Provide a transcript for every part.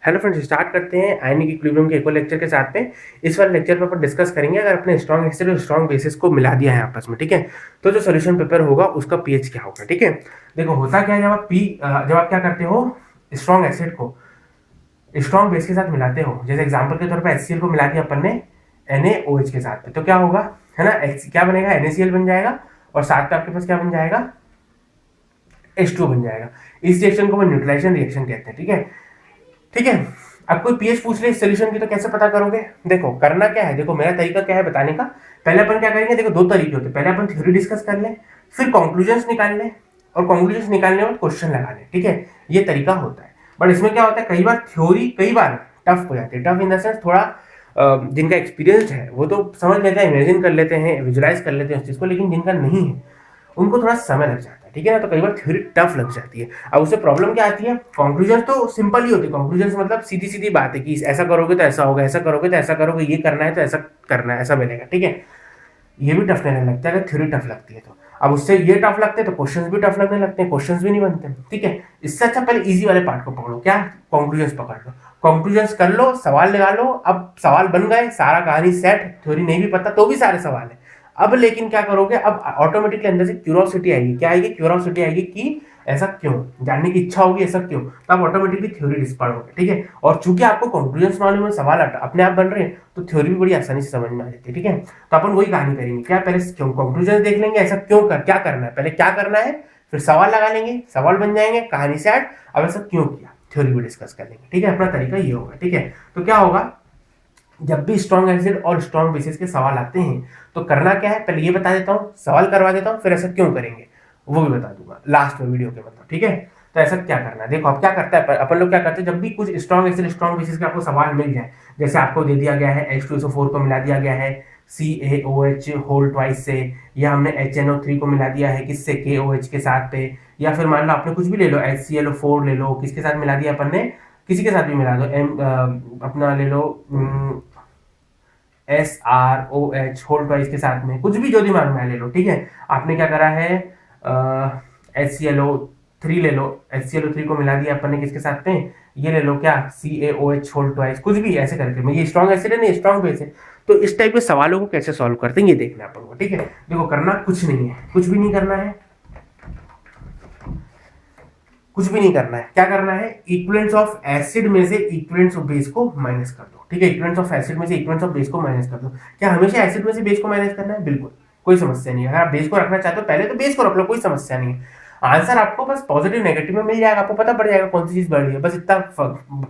Hello friends, start करते हैं ionic equilibrium के एक और लेक्चर के साथ में। इस वाले लेक्चर में अपन डिस्कस करेंगे अगर अपने स्ट्रॉन्ग एसिड और स्ट्रॉन्ग बेसिस को मिला दिया है आपस में, ठीक है, तो जो सोल्यूशन पेपर होगा उसका पीएच क्या होगा। ठीक है, देखो होता क्या है, जब आप क्या करते हो, स्ट्रॉन्ग एसिड को स्ट्रॉन्ग बेस के साथ मिलाते हो, जैसे एग्जाम्पल के तौर पर HCl को मिला दिया अपन ने NaOH के साथ में, तो क्या होगा, है ना, क्या बनेगा, NaCl बन जाएगा और साथ में आपके पास क्या बन जाएगा, H2 बन जाएगा। इस रिएक्शन को हम न्यूट्रलाइजेशन रिएक्शन कहते हैं। ठीक है, ठीक है। अब कोई पीएच पूछ ले इस सोल्यूशन की तो कैसे पता करोगे, देखो करना क्या है, देखो मेरा तरीका क्या है बताने का। पहले अपन क्या करेंगे, देखो दो तरीके होते हैं, पहले अपन थ्योरी डिस्कस कर लें, फिर कंक्लूजन्स निकाल लें, और कंक्लूजन्स निकालने में क्वेश्चन लगा लें। ठीक है, ये तरीका होता है। बट इसमें क्या होता है, कई बार थ्योरी कई बार टफ हो जाती है। टफ इन द सेंस थोड़ा जिनका एक्सपीरियंस है वो तो समझ लेते हैं, इमेजिन कर लेते हैं, विजुलाइज कर लेते हैं उस चीज को, लेकिन जिनका नहीं है उनको थोड़ा समय लग जाता है। ठीक है ना, तो कई बार थ्योरी टफ लग जाती है। अब उससे प्रॉब्लम क्या आती है, कंक्लूजन तो सिंपल ही होती है। कंक्लूजन मतलब सीधी सीधी बात है कि ऐसा करोगे तो ऐसा होगा, ऐसा करोगे तो ऐसा करोगे, ये करना है तो ऐसा करना है, ऐसा बनेगा। ठीक है, ये भी टफ लगने लगता है अगर थ्योरी टफ लगती है तो। अब उससे ये टफ लगते हैं तो क्वेश्चंस भी टफ लगने लगते हैं, क्वेश्चंस भी नहीं बनते। ठीक है, इससे अच्छा पहले इजी वाले पार्ट को पकड़ो, क्या, कंक्लूजन्स पकड़ लो, कंक्लूजन्स कर लो, सवाल लगा लो। अब सवाल बन गए, सारा कहानी सेट, थ्योरी नहीं भी पता तो भी सारे सवाल है। अब लेकिन क्या करोगे, अब ऑटोमेटिकली अंदर से क्यूरोसिटी आएगी, क्या आएगी, क्यूरोसिटी आएगी कि ऐसा क्यों, जानने की इच्छा होगी ऐसा क्यों, तो आप ऑटोमेटिकली थ्योरी डिस पढ़ोगे। ठीक है, और चूंकि आपको कंक्लूजन्स मालूम है, सवाल अपने आप बन रहे हैं, तो थ्योरी भी बड़ी आसानी से समझ में आ जाती है। ठीक है, तो अपन वही कहानी करेंगे, क्या पहले क्यों कंक्लूजन देख लेंगे, ऐसा क्यों क्या करना है, पहले क्या करना है, फिर सवाल लगा लेंगे, सवाल बन जाएंगे, कहानी से ऐड, अब ऐसा क्यों किया, थ्योरी भी डिस्कस कर लेंगे। ठीक है, अपना तरीका ये होगा। ठीक है, तो क्या होगा, जब भी स्ट्रॉन्ग एसिड और स्ट्रॉन्ग बेसिस के सवाल आते हैं तो करना क्या है, पहले ये बता देता हूँ, सवाल करवा देता हूँ, फिर ऐसा क्यों करेंगे वो भी बता दूंगा लास्ट में वीडियो के मतलब। ठीक है, तो ऐसा क्या करना है, देखो अब क्या करता है अपन लोग, क्या करते हैं, जब भी कुछ स्ट्रॉन्ग एसिड स्ट्रॉन्ग बेसिस का आपको सवाल मिल जाए, जैसे आपको दे दिया गया है H2SO4 को मिला दिया गया है CaOH होल ट्वाइस से, या हमने HNO3 को मिला दिया है किससे, KOH के साथ पे, या फिर मान लो आपने कुछ भी ले लो, HClO4 ले लो, किसके साथ मिला दिया अपन ने, किसी के साथ भी मिला दो, अपना ले लो SROH होल ट्वाइस के साथ में, कुछ भी जो दिमाग में ले लो। ठीक है, आपने क्या करा है, HClO3 ले लो, HClO3 को मिला दिया अपन ने किसके साथ में, ये ले लो क्या, CaOH होल ट्वाइस, कुछ भी ऐसे करके, मैं ये स्ट्रॉन्ग एसिड है नहीं स्ट्रॉन्ग बेस है, तो इस टाइप के सवालों को कैसे सॉल्व करते हैं ये देखना अपन को। ठीक है, देखो करना कुछ नहीं है, कुछ भी नहीं करना है, कुछ भी नहीं करना है, क्या करना है, इक्विवेलेंस ऑफ एसिड में से इक्विवेलेंस ऑफ बेस को माइनस कर दो। ठीक है, इक्विवेलेंस ऑफ एसिड में से इक्विवेलेंस ऑफ बेस को माइनस कर दो। क्या हमेशा एसिड में से बेस को माइनस करना है, बिल्कुल कोई समस्या नहीं है। अगर आप बेस को रखना चाहते हो पहले तो बेस को रख लो, कोई समस्या नहीं है। आंसर आपको बस पॉजिटिव नेगेटिव में मिल जाएगा, आपको पता पड़ जाएगा कौन सी चीज बढ़ रही है, बस इतना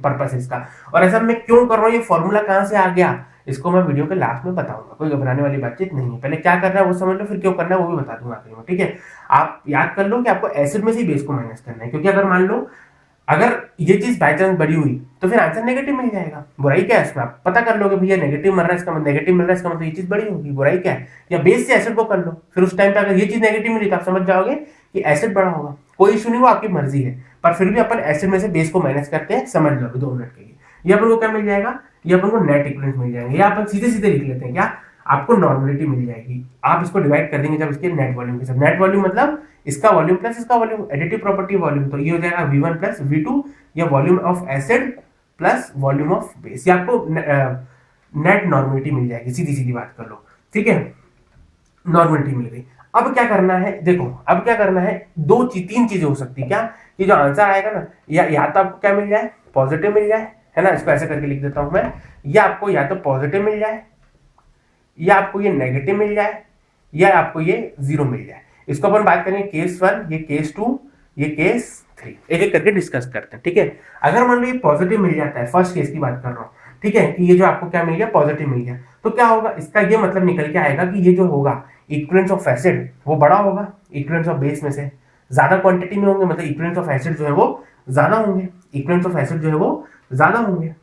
पर्पस है इसका। और ऐसा मैं क्यों कर रहा हूँ, ये फॉर्मूला कहाँ से आ गया, इसको मैं वीडियो के लास्ट में बताऊंगा, कोई घबराने वाली बातचीत नहीं है। पहले क्या करना है वो समझ लो, फिर क्यों करना है वो भी बता दूंगा आखिर में। ठीक है, आप याद कर लो कि आपको एसिड में से बेस को माइनस करना है, क्योंकि अगर मान लो अगर ये चीज बाई चांस बड़ी हुई तो फिर आंसर नेगेटिव मिल जाएगा। बुराई क्या है इसमें, आप पता कर लोगे भैया नेगेटिव मिल रहा है, इसका नेगेटिव मिल रहा है, इसका मतलब ये चीज बड़ी होगी, बुराई क्या है। या बेस से एसिड को कर लो, फिर उस टाइम पे अगर ये चीज नेगेटिव मिली तो आप समझ जाओगे कि एसिड बड़ा होगा, कोई इशू नहीं, वो आपकी मर्जी है, पर फिर भी अपन एसिड में से बेस को माइनस करते हैं, समझ लो 2 मिनट के लिए। ये अपन को क्या मिल जाएगा, ये अपन को नेट इक्विवेलेंस मिल जाएंगे, या अपन सीधे सीधे लिख लेते हैं, क्या, आपको नॉर्मलिटी मिल जाएगी। आप इसको डिवाइड कर देंगे जब इसके नेट वॉल्यूम के साथ, नेट वॉल्यूम मतलब इसका वॉल्यूम प्लस इसका वॉल्यूम, एडिटिव प्रॉपर्टी वॉल्यूम, तो ये हो जाएगा V1 प्लस V2, या volume of acid plus volume of base, ये आपको नेट नॉर्मलिटी मिल जाएगी, सीधी सीधी बात कर लो। ठीक है, नॉर्मलिटी मिल गई। अब क्या करना है, देखो अब क्या करना है, 3 चीजें हो सकती है, क्या, कि जो आंसर आएगा ना, या तो आपको क्या मिल जाए, पॉजिटिव मिल जाए, है ना, इसको ऐसे करके लिख देता हूं मैं, या आपको या तो पॉजिटिव मिल जाए, या आपको ये नेगेटिव मिल जाए, या आपको ये 0 मिल जाए। इसको अपन बात करेंगे केस 1, ये केस 2, ये केस 3, एक एक करके डिस्कस करते हैं। ठीक है, अगर मान लो ये पॉजिटिव मिल जाता है, फर्स्ट केस की बात कर रहा हूँ, ठीक है, कि ये जो आपको क्या मिल गया, पॉजिटिव मिल गया, तो क्या होगा, इसका ये मतलब निकल के आएगा कि ये जो होगा इक्विवेलेंस ऑफ एसिड वो बड़ा होगा इक्विवेलेंस ऑफ बेस में से, ज्यादा क्वांटिटी में होंगे, मतलब इक्विवेलेंस ऑफ एसिड जो है वो ज्यादा होंगे, इक्विवेलेंस ऑफ एसिड जो है वो ज्यादा होंगे।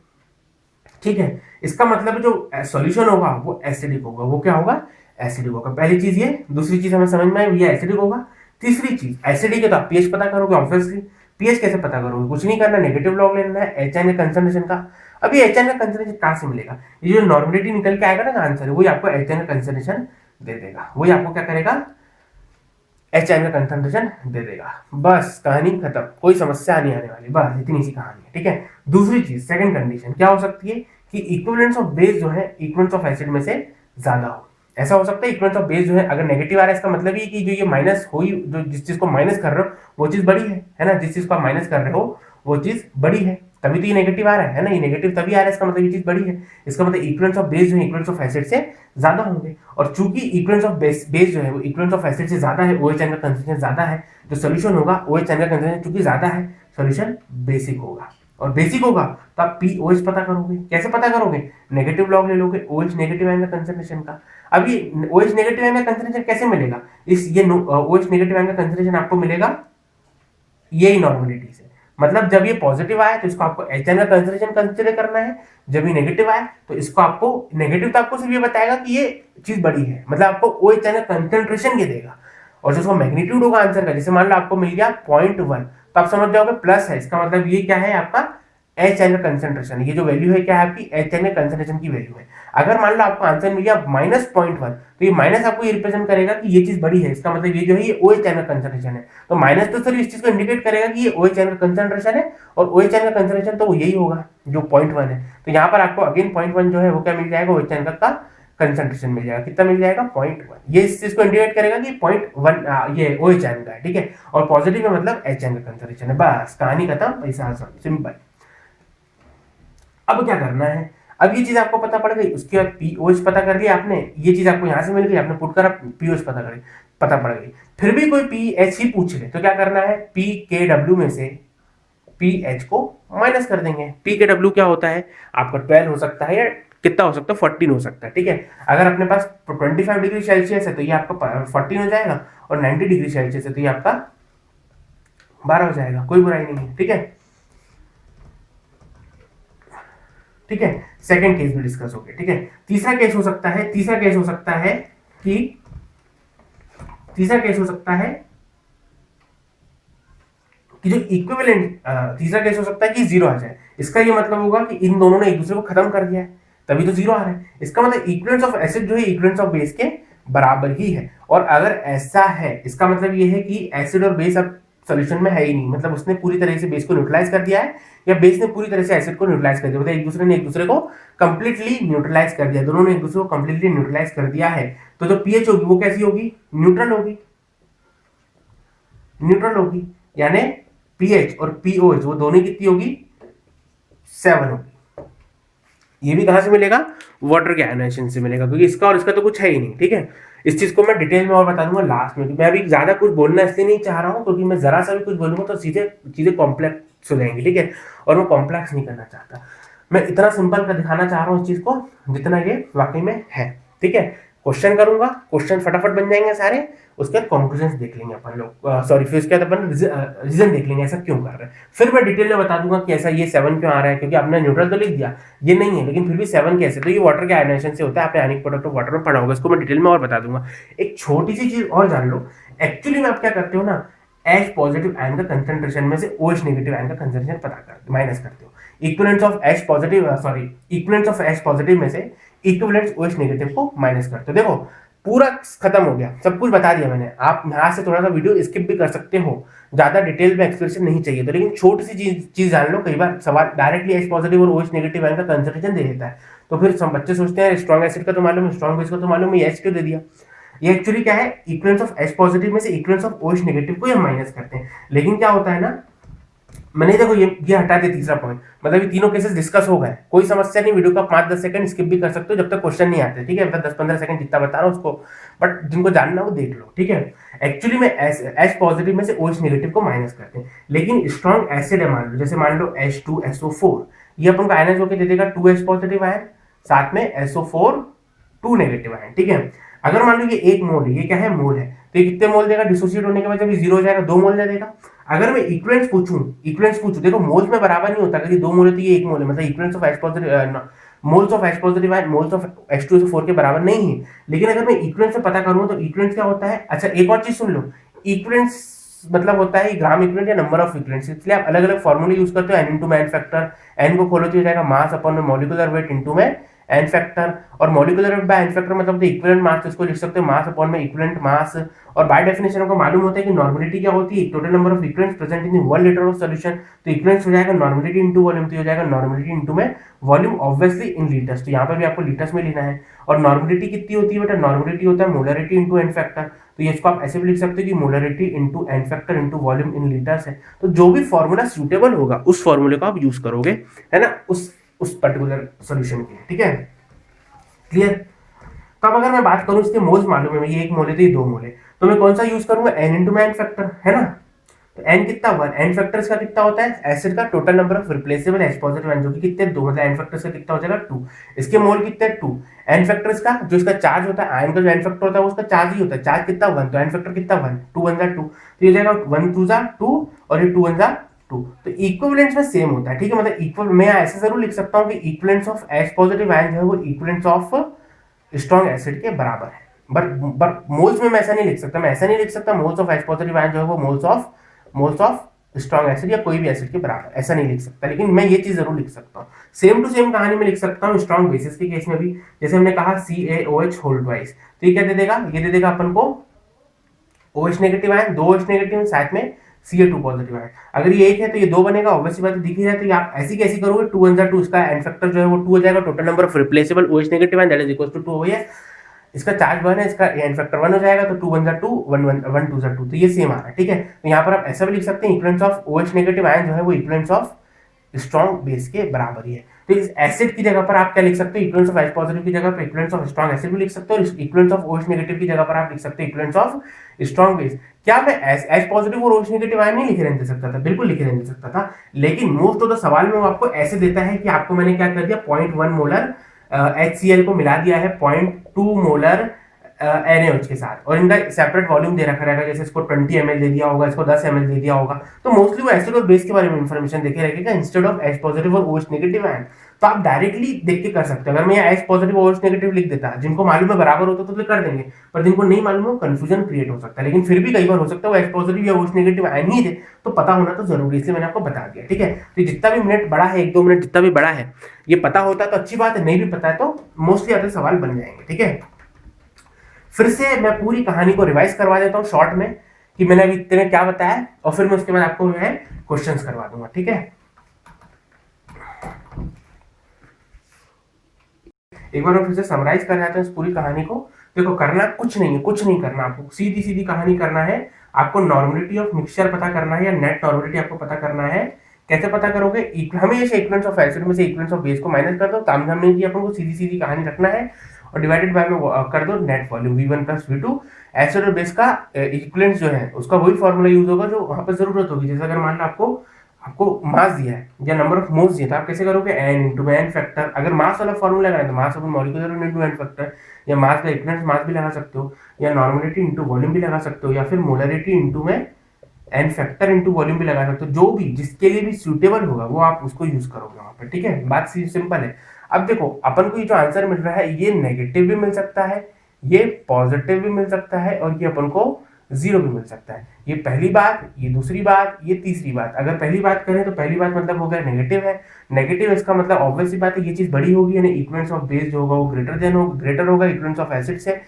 ठीक है, इसका मतलब जो सॉल्यूशन होगा वो एसिडिक होगा, वो क्या होगा, एसिडिक होगा। पहली चीज ये, दूसरी चीज हमें समझ में आई, ये एसिडिक होगा। तीसरी चीज, एसिडिक है तो आप पीएच पता करोगे, ऑब्वियसली पीएच कैसे पता करोगे, कुछ नहीं करना, नेगेटिव लॉग लेना है HN का कंसंट्रेशन का। अब ये HN का कंसंट्रेशन कहां से मिलेगा, ये जो नॉर्मलिटी निकल के आएगा ना आंसर, वही आपको HN का कंसंट्रेशन दे देगा, वही आपको क्या करेगा, एच आयन का कंसंट्रेशन दे देगा। बस कहानी खत्म, कोई समस्या नहीं आने वाली, बस इतनी सी कहानी है, ठीक है। दूसरी चीज, सेकंड कंडीशन क्या हो सकती है कि इक्विवेलेंस ऑफ बेस जो है इक्विवेलेंस ऑफ एसिड में से ज्यादा हो। ऐसा हो सकता है इक्विवेलेंस ऑफ बेस जो है अगर नेगेटिव आ रहा है, इसका मतलब ये कि जो ये माइनस हुई, जो जिस चीज को माइनस कर रहे हो वो चीज बड़ी है ना, जिस चीज को आप माइनस कर रहे हो वो चीज बड़ी है, तभी तो ये नेगेटिव आ रहा है ना, ये नेगेटिव तभी आ रहा है, इसका मतलब ये चीज बड़ी है। इसका मतलब इक्विवेलेंस ऑफ बेस जो है इक्विवेलेंस ऑफ एसिड से ज्यादा होंगे, और चूंकि इक्विवेलेंस ऑफ बेस जो है वो इक्विवेलेंस ऑफ एसिड से ज्यादा है, OH आयन का कंसंट्रेशन ज्यादा है, जो सोल्यूशन होगा OH आयन का कंसंट्रेशन चूंकि ज्यादा है, सोल्यूशन बेसिक होगा। और बेसिक होगा तो आप POH पता करोगे, कैसे पता करोगे, नेगेटिव लॉग ले लोगे OH नेगेटिव आयन का कंसंट्रेशन का। अब ये OH नेगेटिव आयन का कंसंट्रेशन कैसे मिलेगा, इस ये OH नेगेटिव आयन का कंसंट्रेशन आपको मिलेगा यही नॉर्मलिटी से, मतलब जब ये पॉजिटिव आया तो इसको आपको एच आयन का कंसंट्रेशन कंसीडर करना है, जब ये नेगेटिव आया तो इसको आपको नेगेटिव तो आपको सिर्फ ये बताएगा कि ये चीज बड़ी है, मतलब आपको OH आयन का कंसंट्रेशन ये देगा। और जो मैग्नीट्यूड होगा आंसर का, जैसे मान लो आपको मिल गया 0.1, तो आप समझ जाओगे प्लस है, इसका मतलब ये क्या है आपका एच आयन का कंसंट्रेशन, ये जो वैल्यू है क्या है आपकी एच आयन का कंसंट्रेशन की वैल्यू है। अगर मान लो आपको आंसर मिल गया -0.1, तो ये माइनस आपको ये रिप्रेजेंट करेगा कि ये चीज बड़ी है, इसका मतलब ये जो है ये OH आयन का कंसंट्रेशन है। तो माइनस तो सर इस चीज को इंडिकेट करेगा कि ये OH आयन का कंसंट्रेशन है, और OH आयन का कंसंट्रेशन तो वो यही होगा जो 0.1 है। तो यहाँ पर आपको अगेन 0.1 जो है वो क्या मिल जाएगा, OH आयन का कंसंट्रेशन मिल जाएगा, कितना मिल जाएगा 0.1। ये इस चीज को इंडिकेट करेगा कि 0.1 ये OH आयन का है, ठीक है। और पॉजिटिव का मतलब H आयन का कंसंट्रेशन है, बस कहानी खत्म, पैसा सिंपल। अब क्या करना है, अब ये चीज आपको पता पड़ गई, उसके बाद POH पता कर लिया आपने, ये चीज आपको यहां से मिल गई, आपने पुट करा POH पता पड़ गई। फिर भी कोई PH ही पूछ ले तो क्या करना है, PKW में से PH को माइनस कर देंगे। PKW क्या होता है आपका 12 हो सकता है, या कितना हो सकता है 14 हो सकता है, ठीक है। अगर अपने पास 25 डिग्री सेल्सियस है तो ये आपका 14 हो जाएगा, और 90 डिग्री सेल्सियस है तो ये आपका 12 हो जाएगा, कोई बुराई नहीं है, ठीक है। ठीक है, सेकंड केस में डिस्कस हो गया, ठीक है। तीसरा केस हो सकता है कि जो इक्विवेलेंट, तीसरा केस हो सकता है कि जीरो आ जाए। इसका ये मतलब होगा कि इन दोनों ने एक दूसरे को खत्म कर दिया है, तभी तो जीरो आ रहा है। इसका मतलब इक्विवेलेंस ऑफ एसिड जो है इक्विवेलेंस ऑफ बेस के बराबर ही है। और अगर ऐसा है, इसका मतलब ये है कि एसिड और बेस अब सोल्यूशन में है ही नहीं, मतलब उसने पूरी तरह से बेस को न्यूट्रलाइज कर दिया है, या बेस ने पूरी तरह से एसिड को न्यूट्रलाइज कर दिया, मतलब एक दूसरे ने एक दूसरे को कंप्लीटली न्यूट्रलाइज कर दिया, दोनों ने एक दूसरे को कंप्लीटली न्यूट्रलाइज कर दिया है। तो जो पीएच होगी वो कैसी होगी, न्यूट्रल होगी, यानी पीएच और पीओएच वो दोनों कितनी होगी, 7 होगी। ये भी कहां से मिलेगा, वाटर के आयनाइजेशन से मिलेगा, क्योंकि इसका और इसका तो कुछ है ही नहीं, ठीक है। इस चीज को मैं डिटेल में और बता दूंगा लास्ट में। मैं अभी ज्यादा कुछ बोलना इसलिए नहीं चाह रहा हूं क्योंकि मैं जरा सा भी कुछ बोलूंगा तो सीधे चीजें कॉम्प्लेक्स हो जाएंगी, ठीक है। और मैं कॉम्प्लेक्स नहीं करना चाहता, मैं इतना सिंपल कर दिखाना चाह रहा हूँ इस चीज को जितना ये वाकई में है, ठीक है। क्वेश्चन करूंगा, क्वेश्चन फटाफट बन जाएंगे सारे, उसके बाद कॉन्क्लूजन देख लेंगे अपन लोग, सॉरी फिर उसके बाद अपन रीजन देख लेंगे ऐसा क्यों कर रहे हैं। फिर मैं डिटेल में बता दूंगा कि ऐसा ये 7 क्यों आ रहा है, क्योंकि आपने न्यूट्रल तो लिख दिया, ये नहीं है, लेकिन फिर भी 7 कैसे, तो ये वाटर के आयनाइजेशन से होता है, आपने आयनिक प्रोडक्ट ऑफ वाटर में पढ़ा होगा, इसको मैं डिटेल में और बता दूंगा। एक छोटी सी चीज और जान लो, एक्चुअली में आप क्या करते हो ना, H पॉजिटिव आयन का कंसंट्रेशन में से OH नेगेटिव आयन का कंसंट्रेशन पता कर माइनस करते हो, इक्विवेलेंस ऑफ H पॉजिटिव में से इक्विवेलेंस OH नेगेटिव को माइनस करते हो। देखो पूरा खत्म हो गया, सब कुछ बता दिया मैंने, आप यहाँ से थोड़ा सा वीडियो स्किप भी कर सकते हो, ज्यादा डिटेल में एक्सप्लेनेशन नहीं चाहिए तो, लेकिन छोटी सी चीज जान लो, कई बार सवाल डायरेक्टली H पॉजिटिव और OH नेगेटिव आयन का कंसंट्रेशन दे देता है, तो फिर सब बच्चे सोचते हैं स्ट्रॉन्ग एसिड का तो मालूम है, स्ट्रॉन्ग बेस का तो मालूम है, H क्यों दे दिया। ये एक्चुअली क्या है, इक्विवेलेंस ऑफ H पॉजिटिव में से इक्विवेलेंस ऑफ OH नेगेटिव को हम माइनस करते हैं। लेकिन क्या होता है ना, मैंने देखो ये हटा दिया तीसरा पॉइंट, मतलब ये तीनों केसेस डिस्कस हो गए, कोई समस्या नहीं, वीडियो का 5-10 सेकंड स्किप भी कर सकते हो जब तक क्वेश्चन नहीं आते, ठीक है, मतलब 10-15 सेकंड जितना बता रहा हूँ उसको, बट जिनको जानना वो देख लो, ठीक है। एक्चुअली में H पॉजिटिव में से OH नेगेटिव को माइनस करते हैं, लेकिन स्ट्रॉन्ग एसिड है मान लो, जैसे मान लो H2SO4, ये अपन को आयनाइज होकर दे देगा 2H पॉजिटिव आयन, साथ में SO4 2 नेगेटिव आयन, ठीक है। अगर मान लो ये 1 मोल है, ये क्या है मोल है, तो ये कितने मोल देगा, डिसोसिएट होने के बाद जब ये 0 हो जाएगा 2 मोल दे देगा। अगर मैं इक्विवेलेंस पूछूं, देखो मोल्स में बराबर नहीं होता, क्योंकि 2 मोल है तो ये 1 मोल है, मतलब equivalence of H positive moles of H positive ion moles of H2SO4 के बराबर नहीं है। लेकिन अगर मैं इक्विवेलेंस से पता करूं तो इक्विवेलेंस क्या होता है, अच्छा एक और चीज सुन लो, इक्विवेलेंस मतलब होता है ग्राम इक्विवेलेंट या नंबर ऑफ इक्विवेलेंट्स, इसलिए आप अलग अलग फॉर्मूले यूज करते हो, n into मैन फैक्टर, n को खोलो तो हो जाएगा मास अपॉन में मॉलिक्यूलर वेट इनटू में एन फैक्टर, और molecular weight by N factor मतलब इक्विवेलेंट मास, तो इसको लिख सकते हो मास अपॉन में इक्विवेलेंट मास। और बाय डेफिनेशन हमको मालूम होता है कि नॉर्मलिटी क्या होती है, total number of equivalents present in 1 litre of solution. तो इक्विवेलेंट्स हो जाएगा नॉर्मलिटी इनटू वॉल्यूम, तो हो जाएगा नॉर्मलिटी इनटू में वॉल्यूम ऑब्वियसली इन लीटर्स, तो यहाँ पर भी आपको लीटर्स में लेना है। और नॉर्मलिटी कितनी होती है बेटा, नॉर्मलिटी होता है मोलरिटी इनटू एन फैक्टर, तो ये इसको आप ऐसे भी लिख सकते हो कि molarity into N factor into volume in litres है। तो जो भी फॉर्मूला सूटेबल होगा उस फॉर्मूले को आप यूज करोगे, है ना, उस पर्टिकुलर सॉल्यूशन के लिए, ठीक है, क्लियर। तो अब अगर मैं बात करूं, इसके मोल्स मालूम है, ये 1 मोल है तो ये 2 मोल है, तो मैं कौन सा यूज करूंगा, एन इंटू में एन फैक्टर, है ना। तो एन कितना 1, एन फैक्टर्स का कितना होता है, एसिड का total number of replaceable H positive ion जो कि कितने 2, मतलब एन फैक्टर्स का कितना हो जाएगा 2। इसके मोल कितने 2, एन फैक्टर्स का जो इसका चार्ज होता है, आयन का जो एन फैक्टर होता है वो उसका चार्ज ही होता है, चार्ज कितना 1, तो एन फैक्टर कितना 1, 2 1 जा 2, तो ये जाएगा 1 2 जा 2 और ये 2 1 जा 2। तो इक्विवेलेंस में सेम होता है, ठीक है, मतलब इक्वल मैं ऐसे जरूर लिख सकता हूँ कि equivalence of H positive ion जो है वो इक्विवेलेंस ऑफ स्ट्रॉन्ग एसिड के बराबर है। बट मोल्स में मैं ऐसा नहीं लिख सकता, मैं ऐसा नहीं लिख सकता moles of H positive ion जो है वो मोल्स ऑफ स्ट्रॉन्ग एसिड या कोई भी एसिड के बराबर, ऐसा नहीं लिख सकता, लेकिन मैं ये चीज जरूर लिख सकता हूँ। सेम टू सेम कहानी में लिख सकता हूँ स्ट्रॉन्ग बेसिस के केस में भी, जैसे हमने कहा CaOH होल ट्वाइस, तो ये क्या दे देगा, ये दे देगा अपन को OH negative ion, 2 OH negative साथ में Ca2 पॉजिटिव आयन। अगर ये 1 है तो ये 2 बनेगा, ऑब्वियसली बात दिख ही रहा है, तो आप ऐसी कैसी करोगे 2 1 2, इसका एन फैक्टर जो है वो 2 हो जाएगा, total number of replaceable OH negative ion that is equal to 2 हो गया, इसका चार्ज 1 है, इसका एन फैक्टर 1 हो जाएगा, तो 2 1 2 1 1 2 2, तो ये सेम आ रहा है, ठीक है। तो यहाँ पर आप ऐसा भी लिख सकते हैं equivalence of OH negative ion जो है वो इक्विवेलेंस ऑफ स्ट्रॉन्ग बेस के बराबर ही है। तो इस एसिड की जगह पर आप क्या लिख सकते हो, इक्विवेलेंस ऑफ H पॉजिटिव की जगह पर इक्विवेलेंस ऑफ स्ट्रॉन्ग एसिड भी लिख सकते हो, और इक्विवेलेंस ऑफ OH नेगेटिव की जगह पर आप लिख सकते हो इक्विवेलेंस ऑफ स्ट्रॉन्ग बेस। क्या मैं H पॉजिटिव और OH नेगेटिव आयन नहीं लिखे रहने दे सकता था, बिल्कुल लिखे रहने दे सकता था, लेकिन मोस्ट ऑफ द सवाल में वो आपको ऐसे देता है कि आपको मैंने क्या कर दिया 0.1 मोलर HCl को मिला दिया है 0.2 मोलर NaOH के साथ, और इनका सेपरेट वॉल्यूम दे रखा रहेगा, जैसे इसको 20 ml दे दिया होगा, इसको 10 ml दे दिया होगा, तो मोस्टली वो एसिड और बेस के बारे में इंफॉर्मेशन देके रखेगा इंस्टेड ऑफ H पॉजिटिव और OH नेगेटिव आयन। तो आप डायरेक्टली देख के कर सकते हो, अगर मैं H पॉजिटिव और OH नेगेटिव लिख देता, जिनको मालूम है बराबर होता तो कर देंगे, पर जिनको नहीं मालूम है कंफ्यूजन क्रिएट हो सकता है, लेकिन फिर भी कई बार हो सकता है वो H पॉजिटिव या OH नेगेटिव आयन ही दे, तो पता होना तो जरूरी, इसलिए मैंने आपको बता दिया, ठीक है। तो जितना भी मिनट बड़ा है, 1-2 मिनट जितना भी बड़ा है, ये पता होता है तो अच्छी बात है, नहीं भी पता है तो मोस्टली आधे सवाल बन जाएंगे, ठीक है। फिर से मैं पूरी कहानी को रिवाइज करवा देता हूँ शॉर्ट में कि मैंने अभी इतने में क्या बताया, और फिर मैं उसके बाद आपको जो है क्वेश्चंस करवा दूंगा, ठीक है। एक बार मैं फिर से समराइज कर जाता हूँ इस पूरी कहानी को। देखो करना कुछ नहीं है, कुछ नहीं करना, आपको सीधी सीधी कहानी करना है। आपको नॉर्मलिटी ऑफ मिक्सचर पता करना है या नेट नॉर्मलिटी आपको पता करना है। कैसे पता करोगे, हमेशा इक्विवेलेंस ऑफ एसिड में से इक्विवेलेंस ऑफ बेस को माइनस कर दो, तामझाम नहीं की, अपन को सीधी सीधी कहानी रखना है, और डिवाइडेड बाय में कर दो net volume V1 plus V2। Acid और बेस का इक्विवेलेंस जो है उसका वही फॉर्मूला यूज होगा जो वहां पर जरूरत होगी। जैसे अगर मान लो आपको मास दिया है या नंबर ऑफ मोल्स दिया, तो आप कैसे करोगे n इंटू एन फैक्टर। अगर मास वाला फॉर्मूला लगाए तो mass upon molecular unit into n factor, या मास का इक्विवेलेंस मास भी लगा सकते हो, या नॉर्मलिटी इंटू वॉल्यूम भी लगा सकते हो, या फिर मोलरिटी इंटू में एन फैक्टर इंटू वॉल्यूम भी लगा सकते हो। जो भी जिसके लिए भी सूटेबल होगा वो आप उसको यूज करोगे वहां पर, ठीक है। बात सिंपल है। अब देखो अपन को ये जो आंसर मिल रहा है ये नेगेटिव भी मिल सकता है, ये पॉजिटिव भी मिल सकता है, और ये अपन को 0 भी मिल सकता है। ये पहली बात, ये दूसरी बात, ये तीसरी बात। अगर पहली बात करें तो पहली बात मतलब हो गया नेगेटिव है। नेगेटिव इसका मतलब ऑब्वियसली बात है ये चीज बड़ी होगी, यानी इक्विवेलेंस ऑफ बेस जो होगा वो ग्रेटर होगा इक्विवेलेंस ऑफ एसिड से।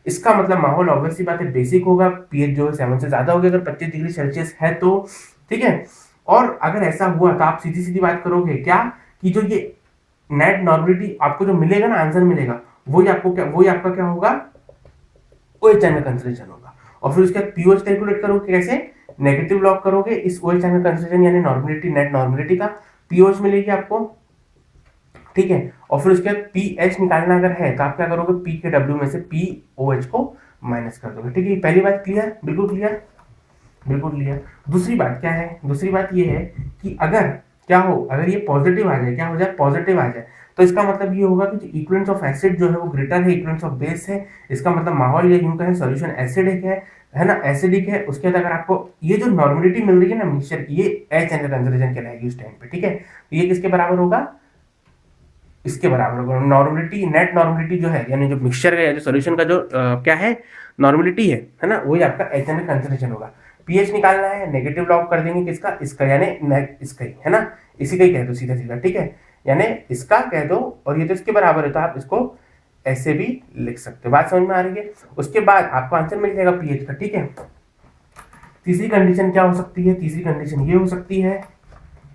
इसका मतलब माहौल ऑब्वियसली बात है बेसिक होगा, पीएच जो है 7 से ज्यादा होगी अगर 25 डिग्री सेल्सियस है तो, ठीक है। और अगर ऐसा हुआ तो आप सीधी सीधी बात करोगे क्या कि जो ये नेट नॉर्मलिटी आपको जो मिलेगा ना, आंसर मिलेगा, वही आपका क्या होगा, OH में कंसंट्रेशन होगा। और फिर उसके बाद पीओएच कैलकुलेट करोगे, कैसे, नेगेटिव लॉग करोगे इस OH में कंसंट्रेशन यानी नॉर्मलिटी नेट नॉर्मलिटी का, पीओएच मिलेगी आपको, ठीक है। और फिर उसके बाद पीएच निकालना अगर है तो आप क्या करोगे, पी के डब्ल्यू में से पीओएच को माइनस कर दोगे, ठीक है। पहली बात क्लियर, बिल्कुल क्लियर, बिल्कुल क्लियर। दूसरी बात क्या है, दूसरी बात ये है कि अगर क्या हो, अगर ये पॉजिटिव आ जाए, क्या हो जाए, पॉजिटिव आ जाए, तो इसका मतलब ये होगा कि इक्विवेलेंस ऑफ एसिड जो है वो ग्रेटर है इक्विवेलेंस ऑफ बेस है। इसका मतलब माहौल या यूं कहें सॉल्यूशन एसिडिक है ना, एसिडिक है। उसके बाद अगर आपको ये जो नॉर्मलिटी मिल रही है ना मिक्सचर की, ये एच एन कंसंट्रेशन कहलाएगी उस टाइम पे, ठीक है। तो ये किसके बराबर होगा, इसके बराबर होगा नॉर्मलिटी, नेट नॉर्मलिटी जो है यानी जो मिक्सचर का या जो सॉल्यूशन का जो क्या है नॉर्मलिटी है ना, वही आपका एच एन कंसंट्रेशन होगा। पीएच निकालना है, नेगेटिव लॉग कर देंगे किसका, इसका, यानी इसका ही है ना, इसी का ही कह दो सीधा सीधा, ठीक है। यानी इसका कह दो और ये तो इसके बराबर है, तो आप इसको ऐसे भी लिख सकते हो। बात समझ में आ रही है? उसके बाद आपको आंसर मिल जाएगा पीएच का, ठीक है। तीसरी कंडीशन क्या हो सकती है? तीसरी कंडीशन ये हो सकती है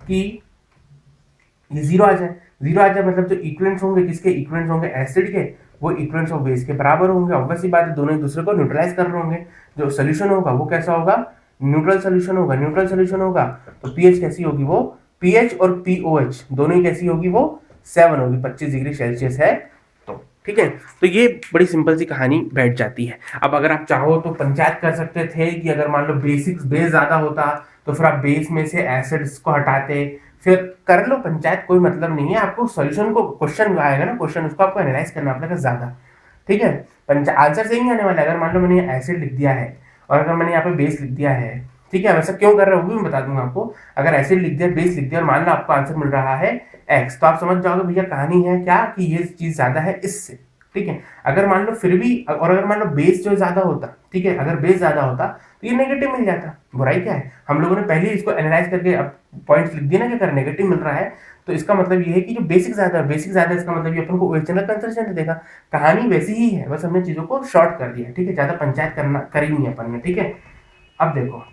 कि ये जीरो आ जाए। जीरो आ जाए मतलब जो इक्विवेलेंट्स होंगे, किसके इक्विवेलेंट्स होंगे? एसिड के, वो इक्विवेलेंट्स ऑफ बेस के बराबर होंगे। ऑब्वियसली बात है, दोनों एक दूसरे को न्यूट्रलाइज कर रहे होंगे। जो सोल्यूशन होगा वो कैसा होगा? न्यूट्रल सोल्यूशन होगा। न्यूट्रल सोल्यूशन होगा तो पीएच कैसी होगी? वो पीएच और पीओएच दोनों ही कैसी होगी? वो 7 होगी। 25 डिग्री सेल्सियस है तो, ठीक है। तो ये बड़ी सिंपल सी कहानी बैठ जाती है। अब अगर आप चाहो तो पंचायत कर सकते थे कि अगर मान लो बेस ज्यादा होता तो फिर आप बेस में से एसिड्स को हटाते, फिर कर लो पंचायत, कोई मतलब नहीं है। आपको सॉल्यूशन को, क्वेश्चन आएगा ना, क्वेश्चन उसको आपको एनालाइज करना पड़ेगा ज्यादा, ठीक है। आंसर सही नहीं आने वाला है। अगर मान लो मैंने एसिड लिख दिया है और अगर मैंने यहाँ पे बेस लिख दिया है, ठीक है, वैसा क्यों कर रहा हूँ वो भी मैं बता दूंगा आपको। अगर एसिड लिख दिया, बेस लिख दिया और मान लो आपको आंसर मिल रहा है एक्स, तो आप समझ जाओगे भैया कहानी है क्या कि ये चीज ज्यादा है इससे, ठीक है। अगर मान लो फिर भी, और अगर मान लो बेस जो ज्यादा होता, ठीक है, अगर बेस ज्यादा होता तो ये नेगेटिव मिल जाता। बुराई क्या है? हम लोगों ने पहले इसको एनालाइज करके अब पॉइंट्स लिख दिए ना कि अगर नेगेटिव मिल रहा है तो इसका मतलब ये है कि जो बेसिक ज्यादा है, बेसिक ज्यादा है, इसका मतलब ये अपन को OH का कंसंट्रेशन देगा। कहानी वैसी ही है, बस हमने चीजों को शॉर्ट कर दिया, ठीक है। ज्यादा पंचायत करना करी नहीं अपन ने, ठीक है। अब देखो,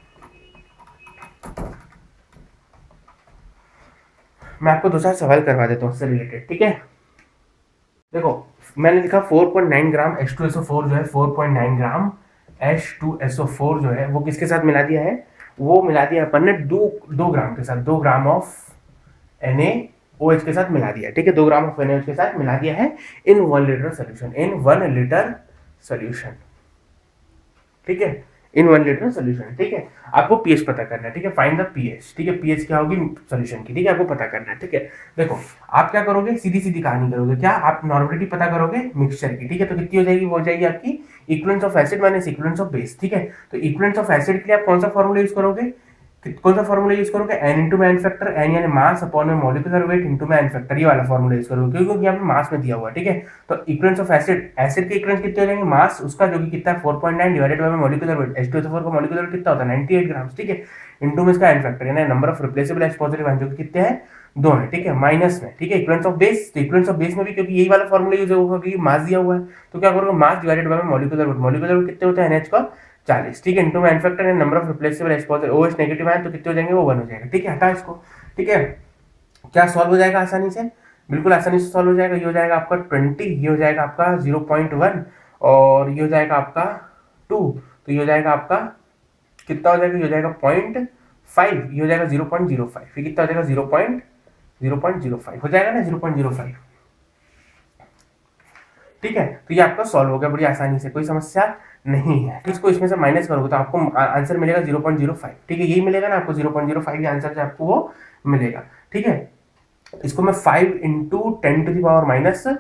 मैं आपको दो चार सवाल करवा देता हूँ उससे रिलेटेड, ठीक है। देखो, मैंने लिखा 4.9 ग्राम H2SO4 जो है, 4.9 ग्राम H2SO4 जो है वो किसके साथ मिला दिया है? वो मिला दिया अपन ने 2 ग्राम के साथ, 2 ग्राम ऑफ NaOH के साथ मिला दिया, ठीक है। 2 ग्राम ऑफ NaOH के साथ मिला दिया है इन 1 लीटर सोल्यूशन, इन 1 लीटर सोल्यूशन, ठीक है, इन 1 लीटर सोल्यूशन, ठीक है। आपको पीएच पता करना है, ठीक है। फाइंड द पीएच, ठीक है। पीएच क्या होगी सोल्यूशन की, ठीक है, आपको पता करना है, ठीक है। देखो, आप क्या करोगे? सीधी सीधी कहानी करोगे। क्या? आप नॉर्मेलिटी पता करोगे मिक्सचर की, ठीक है। तो कितनी हो जाएगी? वो हो जाएगी आपकी equivalence of acid minus equivalence of base, ठीक है। तो इक्विवेलेंस ऑफ एसिड के लिए आप कौन सा फॉर्मूला यूज करोगे? कौन सा फॉर्मूला यूज करोगे? N into man factor, n यानी मास अपॉन में molecular weight into man factor, ये वाला फॉर्मूला यूज करोगे क्योंकि यहाँ पे मास में दिया हुआ है, ठीक है। तो इक्विवेलेंस ऑफ एसिड, एसिड के इक्विवेलेंस कितने हो जाएंगे? मास उसका जो कि कितना है 4.9 divided by molecular weight, H2SO4 का मॉलिक्यूलर वेट कितना होता है? 98 ग्राम, ठीक है। इंटू में इसका एन फैक्टर यानी number of replaceable H positive ion जो कि कितने हैं? 2 है, ठीक है, माइनस में, ठीक है, इक्विवेलेंस ऑफ बेस। तो इक्विवेलेंस ऑफ बेस में भी क्योंकि यही वाला फॉर्मूला यूज होगा क्योंकि मास दिया हुआ है, तो क्या करोगे? Mass divided by molecular weight, molecular weight कितने होते हैं? NH का 40, ठीक है, इंटू में N factor and number of replaceable H positive, OH negative ion तो कितने हो जाएंगे? वो 1 हो जाएगा, ठीक है। हटा इसको, ठीक है। क्या सॉल्व हो जाएगा आसानी से? बिल्कुल आसानी से सॉल्व हो जाएगा। ये हो जाएगा आपका 20, ये हो जाएगा आपका 0.1 और ये हो जाएगा आपका 2, तो ये हो जाएगा आपका कितना हो जाएगा? ये हो जाएगा 0.5, ये हो जाएगा 0.05, ये कितना हो जाएगा? 0.05 हो जाएगा ना, 0.05, ठीक है। तो ये आपका सॉल्व हो गया बड़ी आसानी से, कोई समस्या नहीं है। इसको इसमें से माइनस करोगे तो आपको आंसर मिलेगा 0.05, ठीक है। यही मिलेगा ना आपको 0.05 आंसर से आपको वो मिलेगा, ठीक है। इसको मैं 5 इंटू 10⁻⁻2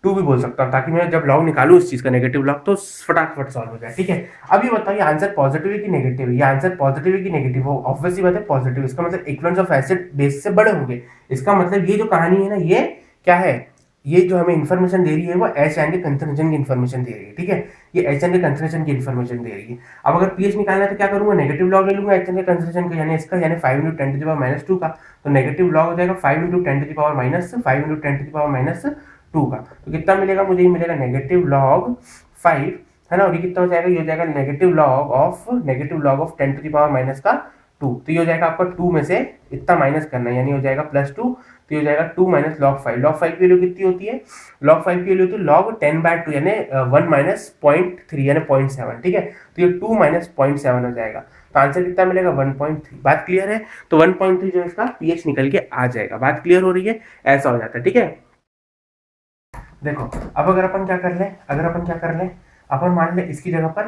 भी बोल सकता हूँ ताकि मैं जब लॉग निकालू इस चीज का नेगेटिव लॉग तो फटाफट सॉल्व हो जाए, ठीक है। अब ये बताइए आंसर पॉजिटिव है कि नेगेटिव है? ये आंसर पॉजिटिव है कि नेगेटिव? हो ऑब्वियसली बात है पॉजिटिव। इसका मतलब इक्विवेलेंस ऑफ एसिड बेस से बड़े होंगे। इसका मतलब ये जो कहानी है ना, ये क्या है? ये जो हमें इन्फॉर्मेशन दे रही है वो एच एन के कंसंट्रेशन की इन्फॉर्मेशन दे रही है, ठीक है। ये एच एन के कंसंट्रेशन की इन्फॉर्मेशन दे रही है। अब अगर पीएच निकालना है तो क्या करूंगा? नेगेटिव लॉग ले लूंगा एच एन के कंसंट्रेशन का, यानी इसका, यानी 5 इंटू 10⁻⁻2 का, तो नेगेटिव लॉग हो जाएगा 5 इंटू 10⁻⁻2 का। तो कितना मिलेगा मुझे? ये मिलेगा नेगेटिव लॉग 5, है ना। और ये कितना हो जाएगा? ये हो जाएगा नेगेटिव लॉग ऑफ 10⁻², तो ये हो जाएगा आपका 2 में से इतना माइनस करना है, यानी हो जाएगा +2, तो ये हो जाएगा 2 माइनस log 5। log 5 की वैल्यू कितनी होती है? log 5 की वैल्यू होती है log 10/2 यानी 1 माइनस 0.3 यानी 0.7, ठीक है। तो ये 2 माइनस 0.7 हो जाएगा, तो आंसर कितना मिलेगा? 1.3। बात क्लियर है? तो 1.3 जो इसका पीएच निकल के आ जाएगा। बात क्लियर हो रही है? ऐसा हो जाता है, ठीक है। देखो, अब अगर अपन क्या कर ले, अगर अपन क्या कर ले, अपन मान ले इसकी जगह पर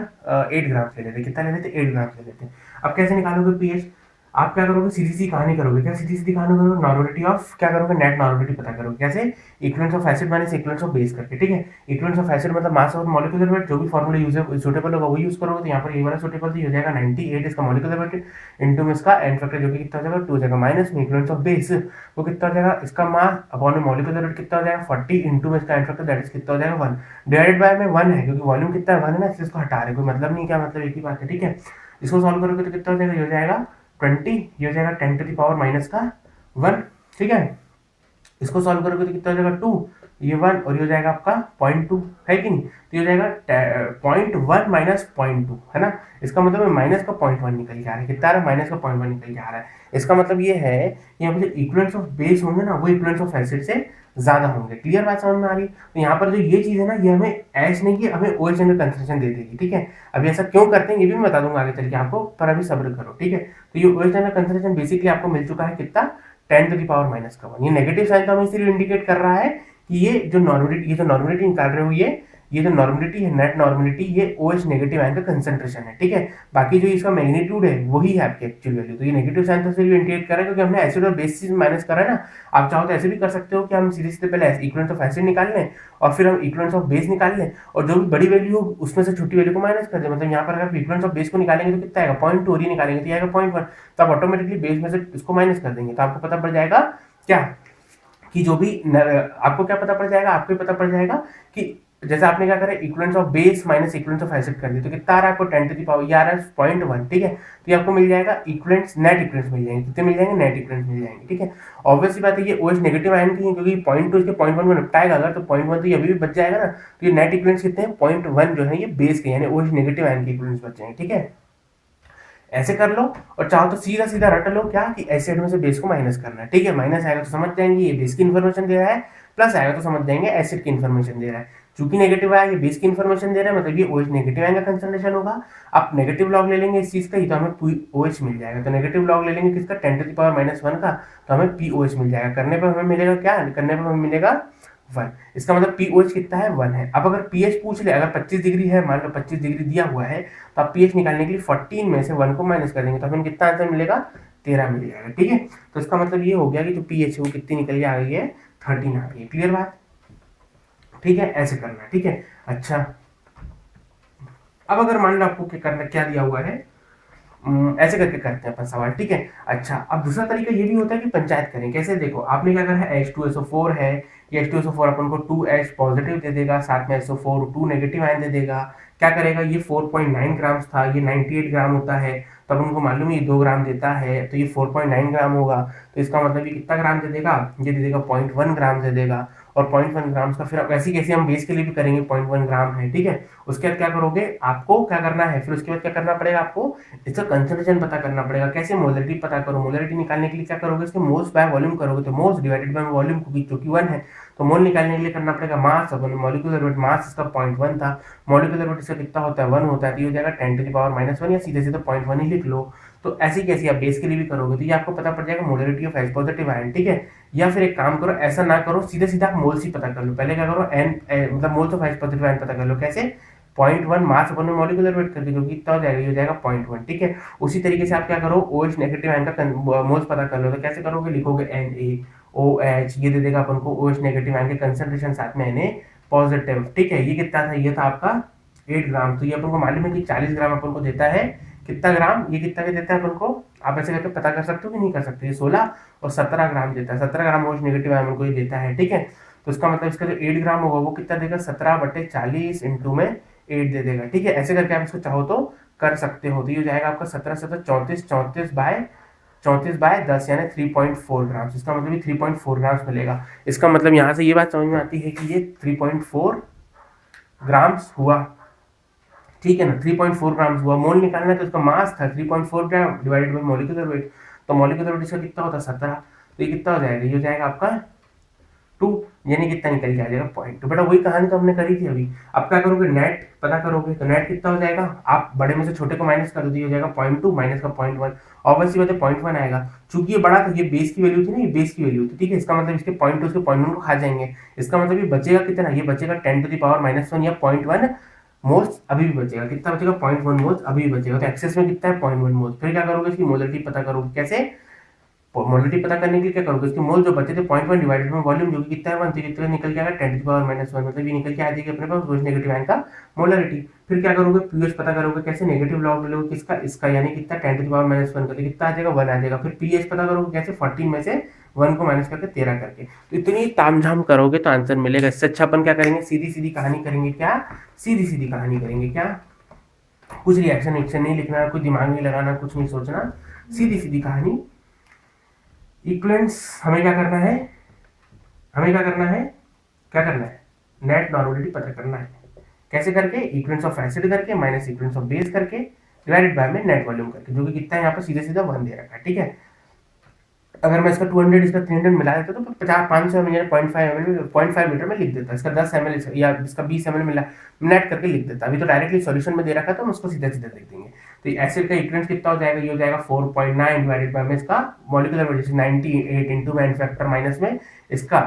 8 ग्राम ले लेते। कितना ले लेते? 8 ग्राम ले लेते। अब कैसे निकालोगे पीएच? आप क्या करोगे? सीधी सी कहानी करोगे। क्या सीधी सीधी कहानी करोगे? नॉर्मलिटी ऑफ, क्या करोगे? नेट नॉर्मलिटी पता करोगे। कैसे? Equivalence of acid minus equivalence of base करके, ठीक है। इक्विवेलेंस ऑफ एसिड मतलब मास और मॉलिक्यूलर वेट, जो भी फॉर्मूला यूज है सूटेबल होगा वो यूज करोगे। तो यहाँ पर ये वाला सूटेबल हो जाएगा 98 इसका मॉलिक्यूलर वेट इंटू में इसका एन फैक्टर जो कि कितना हो जाएगा? 2 हो जाएगा, माइनस में इक्विवेलेंस ऑफ बेस वो कितना हो जाएगा? इसका मास अपॉन में मॉलिक्यूलर वेट कितना हो जाएगा? 40 इंटू में इसका एन फैक्टर दैट इज कितना हो जाएगा? 1 डिवाइडेड बाय में 1 है क्योंकि वॉल्यूम कितना है? 1 है ना, इसलिए इसको हटा रहे, कोई मतलब नहीं, क्या मतलब एक ही बात है, ठीक है। इसको सॉल्व करोगे तो कितना हो जाएगा? ये हो जाएगा 20, ये हो जाएगा 10⁻⁻1, ठीक है। इसको सॉल्व करोगे तो कितना हो जाएगा 2, ये 1 और ये हो जाएगा आपका 0.2, है कि नहीं। तो ये हो जाएगा 0.1 माइनस 0.2, है ना। इसका मतलब माइनस का 0.1 निकल के आ रहा है, कितना आ रहा है, माइनस का 0.1 निकल के आ रहा है। इसका मतलब ये है यहाँ पे जो इक्विवेलेंस ऑफ बेस होंगे ना वो इक्विवेलेंस ऑफ एसिड से ज्यादा होंगे। क्लियर बात समझ में आ रही है। तो यहाँ पर जो ये चीज है ना ये हमें एच नहीं की हमें ओ एच का कंसेंट्रेशन दे देगी, ठीक है। अभी ऐसा क्यों करते हैं ये भी मैं बता दूंगा आगे चल के आपको, पर अभी सब्र करो, ठीक है। तो ये ओ एच का कंसेंट्रेशन बेसिकली आपको मिल चुका है कितना, 10⁻⁻1। ये नेगेटिव साइन तो हमें इसलिए इंडिकेट कर रहा है कि ये जो नॉर्मलिटी निकाल रहे हो ये जो नॉर्मलिटी है, नेट नॉर्मलिटी, ये OH नेगेटिव आयन का कंसंट्रेशन है, ठीक है। बाकी जो इसका मैग्नीट्यूड है वही है आपकी एक्चुअल वैल्यू। तो ये नेगेटिव साइन तो इसलिए इंडिकेट कर रहा है क्योंकि हमने एसिड और बेस से माइनस करा है ना। आप चाहो तो ऐसे भी कर सकते हो कि हम सीधे सीधे पहले इक्विवेलेंस ऑफ एसिड निकाल लें और फिर हम इक्विवेलेंस ऑफ बेस निकाल लें और जो भी बड़ी वैल्यू हो उसमें से छोटी वैल्यू को माइनस कर दें। मतलब यहाँ पर अगर इक्विवेलेंस ऑफ बेस को निकालेंगे तो कितना आएगा, 0.2, और ये निकालेंगे तो आएगा 0.1। तो आप ऑटोमेटिकली बेस में से इसको माइनस कर देंगे तो आपको पता पड़ जाएगा क्या कि जो भी आपको क्या पता पड़ जाएगा, आपको पता पड़ जाएगा कि जैसे आपने क्या करा, equivalence of base minus equivalence of acid कर दी तो कितना आ रहा है आपको 10⁻, ये आ रहा है 0.1, ठीक है। तो ये आपको मिल जाएगा इक्विवेलेंस, नेट इक्विवेलेंस मिल जाएंगे, कितने मिल जाएंगे, नेट इक्विवेलेंस मिल जाएंगे, ठीक है। ऑब्वियसली बात है ये OH नेगेटिव आयन की है क्योंकि 0.2 इसके 0.1 को निपटाएगा अगर, तो 0.1 तो ये अभी भी बच जाएगा ना। तो ये नेट इक्विवेलेंस कितने हैं, 0.1 जो है ये बेस के यानी OH नेगेटिव आयन के इक्विवेलेंस बच जाएंगे, ठीक है। ऐसे कर लो और चाहो तो सीधा सीधा रट लो क्या कि एसिड में से बेस को माइनस करना है, ठीक है। माइनस आएगा तो समझ जाएंगे ये बेस की इन्फॉर्मेशन दे रहा है, प्लस आएगा तो समझ जाएंगे एसिड की इन्फॉर्मेशन दे रहा है। चूंकि नेगेटिव आया ये बेस की इन्फॉर्मेशन दे रहा है मतलब ये OH नेगेटिव आयन का कंसंट्रेशन होगा। आप नेगेटिव लॉग ले लेंगे इस चीज का ही तो हमें OH मिल जाएगा। तो नेगेटिव लॉग ले लेंगे किसका, 10⁻⁻1 का, तो हमें POH मिल जाएगा। करने पर हमें मिलेगा क्या, करने पर हमें मिलेगा 1। इसका मतलब POH कितना है, 1 है। अब अगर pH पूछ ले, अगर 25 डिग्री है, मान लो 25 डिग्री दिया हुआ है तो आप pH निकालने के लिए 14 में से 1 को माइनस कर देंगे तो हमें कितना आंसर मिलेगा, 13 मिल जाएगा, ठीक है। तो इसका मतलब ये हो गया कि जो pH है वो कितनी निकल के आ गई है, 13 आ गई है। क्लियर बात, ठीक है। ऐसे करना है, ठीक है। अच्छा अब अगर मान लो आपको क्या करना, क्या दिया हुआ है, ऐसे करके करते हैं अपन सवाल, ठीक है। अच्छा अब दूसरा तरीका ये भी होता है कि पंचायत करें। कैसे, देखो आपने क्या करा है, H2SO4 है, ये H2SO4 अपन को 2H पॉजिटिव दे देगा, साथ में SO4 2 नेगेटिव आयन दे देगा। क्या करेगा, ये 4.9 ग्राम था, ये 98 ग्राम होता है, तो अब उनको मालूम है ये 2 ग्राम देता है तो ये 4.9 ग्राम होगा। तो इसका मतलब ये कितना ग्राम दे देगा, ये दे देगा 0.1 ग्राम दे देगा। और 0.1 ग्राम का फिर वैसे कैसे हम बेस के लिए भी करेंगे, 0.1 ग्राम है, ठीक है। उसके बाद क्या करोगे, आपको क्या करना है, फिर उसके बाद क्या करना पड़ेगा, आपको इसका कंसंट्रेशन पता करना पड़ेगा। कैसे, मोलरिटी पता करो। मोलरिटी निकालने के लिए क्या करोगे, इसके मोल्स बाय वॉल्यूम करोगे, तो मोल्स डिवाइडेड बाय वॉल्यूम क्योंकि 1 है तो मोल निकालने के लिए करना पड़ेगा मास। अब मॉलिक्यूलर वेट मास इसका 0.1 था, मॉलिक्यूलर वेट इसका कितना होता है, 1 होता है, तो ये हो जाएगा 10⁻⁻1 या सीधे सीधे 0.1 ही लिख लो। तो ऐसी कैसी आप बेस के लिए भी करोगे तो ये आपको पता पड़ जाएगा molarity of H positive ion, ठीक है। या फिर एक काम करो, ऐसा ना करो, सीधे सीधा आप मोल्स ही पता कर लो। पहले क्या करो, मतलब moles of H positive ion पता कर लो। कैसे, 0.1 मास अपन मॉलिक्यूलर वेट करके जो कि कितना हो जाएगा, ये हो जाएगा 0.1, ठीक है। उसी तरीके से आप क्या करो, OH नेगेटिव आयन का मोल्स पता कर लो। तो कैसे करोगे, लिखोगे NaOH, ये दे देगा अपन को OH नेगेटिव आयन के कंसंट्रेशन, साथ में Na पॉजिटिव, ठीक है। ये कितना था, ये था आपका 8 ग्राम। तो ये अपन को मालूम है कि 40 ग्राम अपन को देता है, कितना ग्राम, ये कितना के देता है अपन को, आप ऐसे करके पता कर सकते हो कि नहीं कर सकते। ये 16 और 17 ग्राम देता है, 17 ग्राम OH नेगेटिव आयन को ये देता है, ठीक है। तो इसका मतलब इसका जो 8 ग्राम होगा वो कितना देगा, 17/40 इंटू में 8 दे देगा, ठीक है। ऐसे करके आप इसको चाहो तो कर सकते हो। तो ये हो जाएगा आपका 17 34 34/10 यानी 3.4 ग्राम। इसका मतलब ये 3.4 ग्राम मिलेगा। इसका मतलब यहाँ से ये बात समझ में आती है कि ये 3.4 ग्राम्स हुआ, ठीक है ना। 3.4 ग्राम्स हुआ। मोल निकालना है तो इसका मास था 3.4 gram divided by molecular weight, तो मॉलिक्यूलर वेट इसका कितना होता है, 17। तो ये कितना हो जाएगा, ये हो जाएगा आपका 2, यानी कितना निकल के आ जाएगा 0.2। बेटा वही कहानी तो हमने करी थी अभी। अब क्या करोगे, नेट पता करोगे, तो नेट कितना हो जाएगा, आप बड़े में से छोटे को माइनस कर दो, ये हो जाएगा 0.2 माइनस का 0.1। ऑब्वियसली बात है 0.1 आएगा, चूंकि ये बड़ा था, ये बेस की वैल्यू थी ना, ये बेस की वैल्यू थी, ठीक है। इसका मतलब इसके 0.2 उसके 0.1 को खा जाएंगे। इसका मतलब ये बचेगा कितना, ये बचेगा 10⁻⁻1 या 0.1 मोल्स अभी भी बचेगा। कितना बचेगा, 0.1 मोल्स अभी भी बचेगा। तो एक्सेस में कितना है, 0.1 मोल्स। फिर क्या करोगे, इसकी मोलरिटी पता करोगे। कैसे, मोलरिटी पता करने के लिए क्या करोगे, इसके मोल जो बचे थे 0.1 डिवाइडेड बाय वॉल्यूम जो कि कितना है 1, तो कितना निकल के आएगा 10⁻⁻1, मतलब ये निकल के आ जाएगी अपने पास OH नेगेटिव आयन का मोलरिटी। फिर क्या करोगे, पीएच पता करोगे। कैसे, नेगेटिव लॉग लोगे किसका, इसका, यानी कितना 10⁻⁻1 करके कितना आ जाएगा, 1 आ जाएगा। फिर पीएच पता करोगे कैसे, 14 में से 1 को माइनस करके 13 करके। तो इतनी तामझाम करोगे तो आंसर मिलेगा। इससे अच्छा अपन क्या करेंगे, सीधी सीधी कहानी करेंगे। क्या, सीधी सीधी कहानी करेंगे। क्या, कुछ रिएक्शन विक्शन नहीं लिखना, कुछ दिमाग नहीं लगाना, कुछ नहीं सोचना, सीधी सीधी कहानी। इक्विवेलेंस हमें क्या करना है, हमें क्या करना है नेट नॉर्मलिटी पता करना है। कैसे करके, इक्विवेलेंस ऑफ एसिड करके माइनस इक्विवेलेंस ऑफ बेस करके डिवाइडेड बाय में नेट वॉल्यूम करके, जो कि कितना है यहाँ पर सीधे सीधा 1 दे रखा है, ठीक है। अगर मैं इसका 200 इसका 300 मिला देता तो 50 500 ml 0.5 लीटर में लिख देता, इसका 10 ml या इसका 20 ml मिला नेट करके लिख देता। अभी तो डायरेक्टली सॉल्यूशन में दे रखा है तो हम उसको सीधा सीधा लिख देंगे। तो एसिड का इक्विवेलेंट कितना हो जाएगा, ये हो जाएगा 4.9 डिवाइडेड बाय में इसका मॉलिक्यूलर वेट 98 इंटू में फैक्टर माइनस में इसका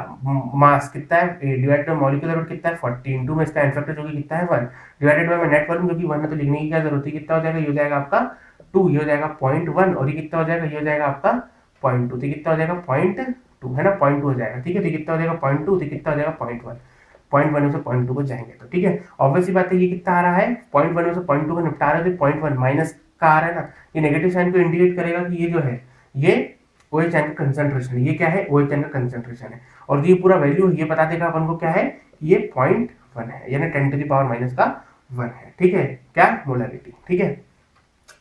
मास कितना है डिवाइड बाय मॉलिक्यूलर वेट कितना है 40 इंटू में इसका फैक्टर जो कि कितना है 1 डिवाइडेड बाय नेट वॉल्यूम जो कि 1 है, तो लिखने की क्या जरूरत है, कितना हो जाएगा, ये हो जाएगा आपका 2, ये हो जाएगा 0.1 और ये कितना हो जाएगा, ये हो जाएगा आपका 0.2, तो कितना हो जाएगा 0.2 है ना, 0.2 हो जाएगा, ठीक है। तो कितना हो जाएगा 0.2, तो कितना हो जाएगा 0.1 में से 0.2 को जाएंगे तो ठीक है। ऑब्वियसली बात है, ये कितना आ रहा है 0.1 में से 0.2 को निपटा रहे थे, 0.1 माइनस का आ रहा है ना, ये नेगेटिव साइन को इंडिकेट करेगा कि ये जो है ये OH का कंसंट्रेशन है, ये क्या है OH का कंसंट्रेशन है, और ये पूरा वैल्यू ये बता देगा अपन को क्या है, ये 0.1 है, यानी 10⁻⁻ का 1 है, ठीक है, क्या मोलारिटी, ठीक है।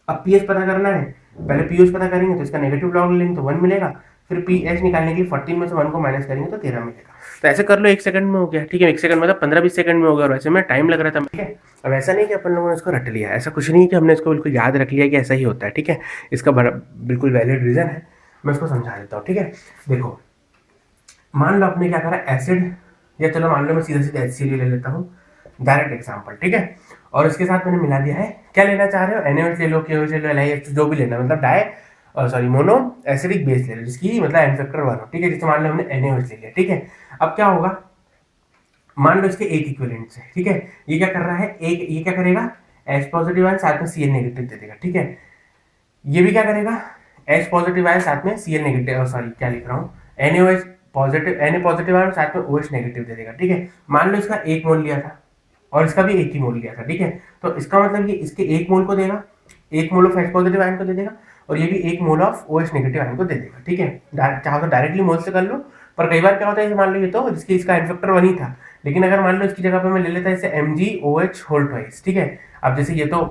अब पीएच पता करना है, पहले पीएच पता करेंगे तो इसका नेगेटिव लॉग लेंगे तो 1 मिलेगा, फिर पीएच निकालने के लिए 14 में से 1 को माइनस करेंगे तो 13 मिलेगा। तो ऐसे कर लो, 1 सेकंड में हो गया, ठीक है, 1 सेकंड मतलब 15-20 सेकंड में हो गया, और वैसे में टाइम लग रहा था, ठीक है। अब ऐसा नहीं कि अपन लोगों ने इसको रट लिया, ऐसा कुछ नहीं कि हमने इसको बिल्कुल याद रख लिया कि ऐसा ही होता है, ठीक है। इसका बिल्कुल वैलिड रीजन है, मैं इसको समझा देता हूँ, ठीक है। देखो मान लो आपने क्या करा एसिड, या चलो मान लो मैं सीधा सीधा HCl ले लेता हूँ, डायरेक्ट एग्जाम्पल, ठीक है। और इसके साथ मैंने मिला दिया है, क्या लेना चाह रहे हो, NaOH ले लो, KOH ले लो, LiH जो भी लेना, मतलब मोनो एसिडिक बेस ले लो जिसकी मतलब एन फैक्टर 1 हो, ठीक है। जैसे मान लो हमने NaOH ले लिया, ठीक है। अब क्या होगा, मान लो इसके एक इक्विवेलेंट है, ठीक है, ये क्या कर रहा है, एक ये क्या करेगा H पॉजिटिव आयन साथ में Cl नेगेटिव दे देगा, ठीक है। ये भी क्या करेगा H पॉजिटिव आयन साथ में Cl नेगेटिव, सॉरी क्या लिख रहा हूँ, NaOH positive Na positive ion साथ में OH नेगेटिव दे देगा, ठीक है। मान लो इसका 1 मोल लिया था और इसका भी 1 ही मोल लिया था, ठीक है। तो इसका मतलब ये इसके 1 मोल को देगा, 1 mole of H positive ion को दे देगा, और ये भी 1 mole of OH negative ion को दे देगा, ठीक है। चाहो तो डायरेक्टली मोल से कर लो, पर कई बार क्या होता है, मान लो ये तो जिसकी इसका एन फैक्टर 1 ही था, लेकिन अगर मान लो इसकी जगह पे मैं ले लेता जैसे MgOH होल ट्वाइस, ठीक है। अब जैसे ये तो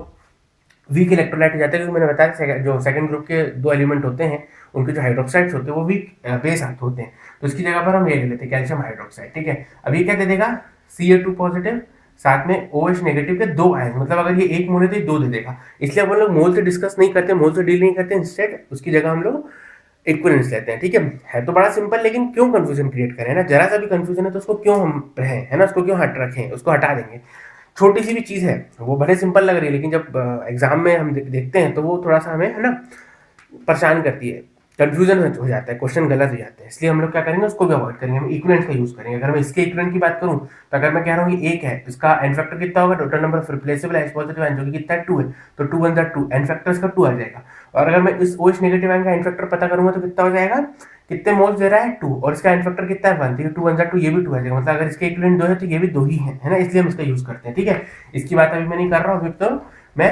वीक इलेक्ट्रोलाइट हो जाते हैं, क्योंकि मैंने बताया जो सेकंड ग्रुप के 2 एलिमेंट होते हैं उनके जो हाइड्रोक्साइड्स होते हैं वो वीक बेस होते हैं, तो इसकी जगह पर हम ये ले लेते हैं कैल्शियम हाइड्रोक्साइड, ठीक है। अब ये क्या दे देगा Ca2 पॉजिटिव साथ में OH नेगेटिव के 2 आयन, मतलब अगर ये 1 मोल है तो ये 2 दे देगा, इसलिए हम लोग मोल से डिस्कस नहीं करते, मोल से डील नहीं करते, इंस्टेड उसकी जगह हम लोग इक्विवेलेंस लेते हैं, ठीक है तो बड़ा सिंपल, लेकिन क्यों कंफ्यूजन क्रिएट करें ना, जरा सा भी कंफ्यूजन है तो उसको क्यों हम रहें, है ना, उसको क्यों हट रखें, उसको हटा देंगे। छोटी सी भी चीज़ है वो भले सिंपल लग रही है, लेकिन जब एग्जाम में हम देखते हैं तो वो थोड़ा सा हमें है ना परेशान करती है, कंफ्यूजन हो जाता है, क्वेश्चन गलत हो जाते हैं, इसलिए हम लोग क्या करेंगे उसको भी अवॉइड करेंगे, हम इक्विवेलेंट का यूज करेंगे। अगर मैं इसके इक्विवेलेंट की बात करूं तो अगर मैं कह रहा हूँ ये 1 है, इसका एन फैक्टर कितना होगा, total number of replaceable H positive ion जो कि कितना है 2 है, तो 2 1 2 एन फैक्टर इसका 2 आ जाएगा। और अगर मैं इस OH नेगेटिव आयन का एन फैक्टर पता करूंगा तो कितना हो जाएगा, कितने मोल्स दे रहा है 2, और इसका एन फैक्टर कितना है 1, तो 2 1 2 ये भी 2 आ जाएगा, मतलब अगर इसके इक्विवेलेंट 2 है तो ये भी 2 ही है ना, इसलिए हम इसका यूज करते हैं, ठीक है। इसकी बात अभी मैं नहीं कर रहा हूँ, तो मैं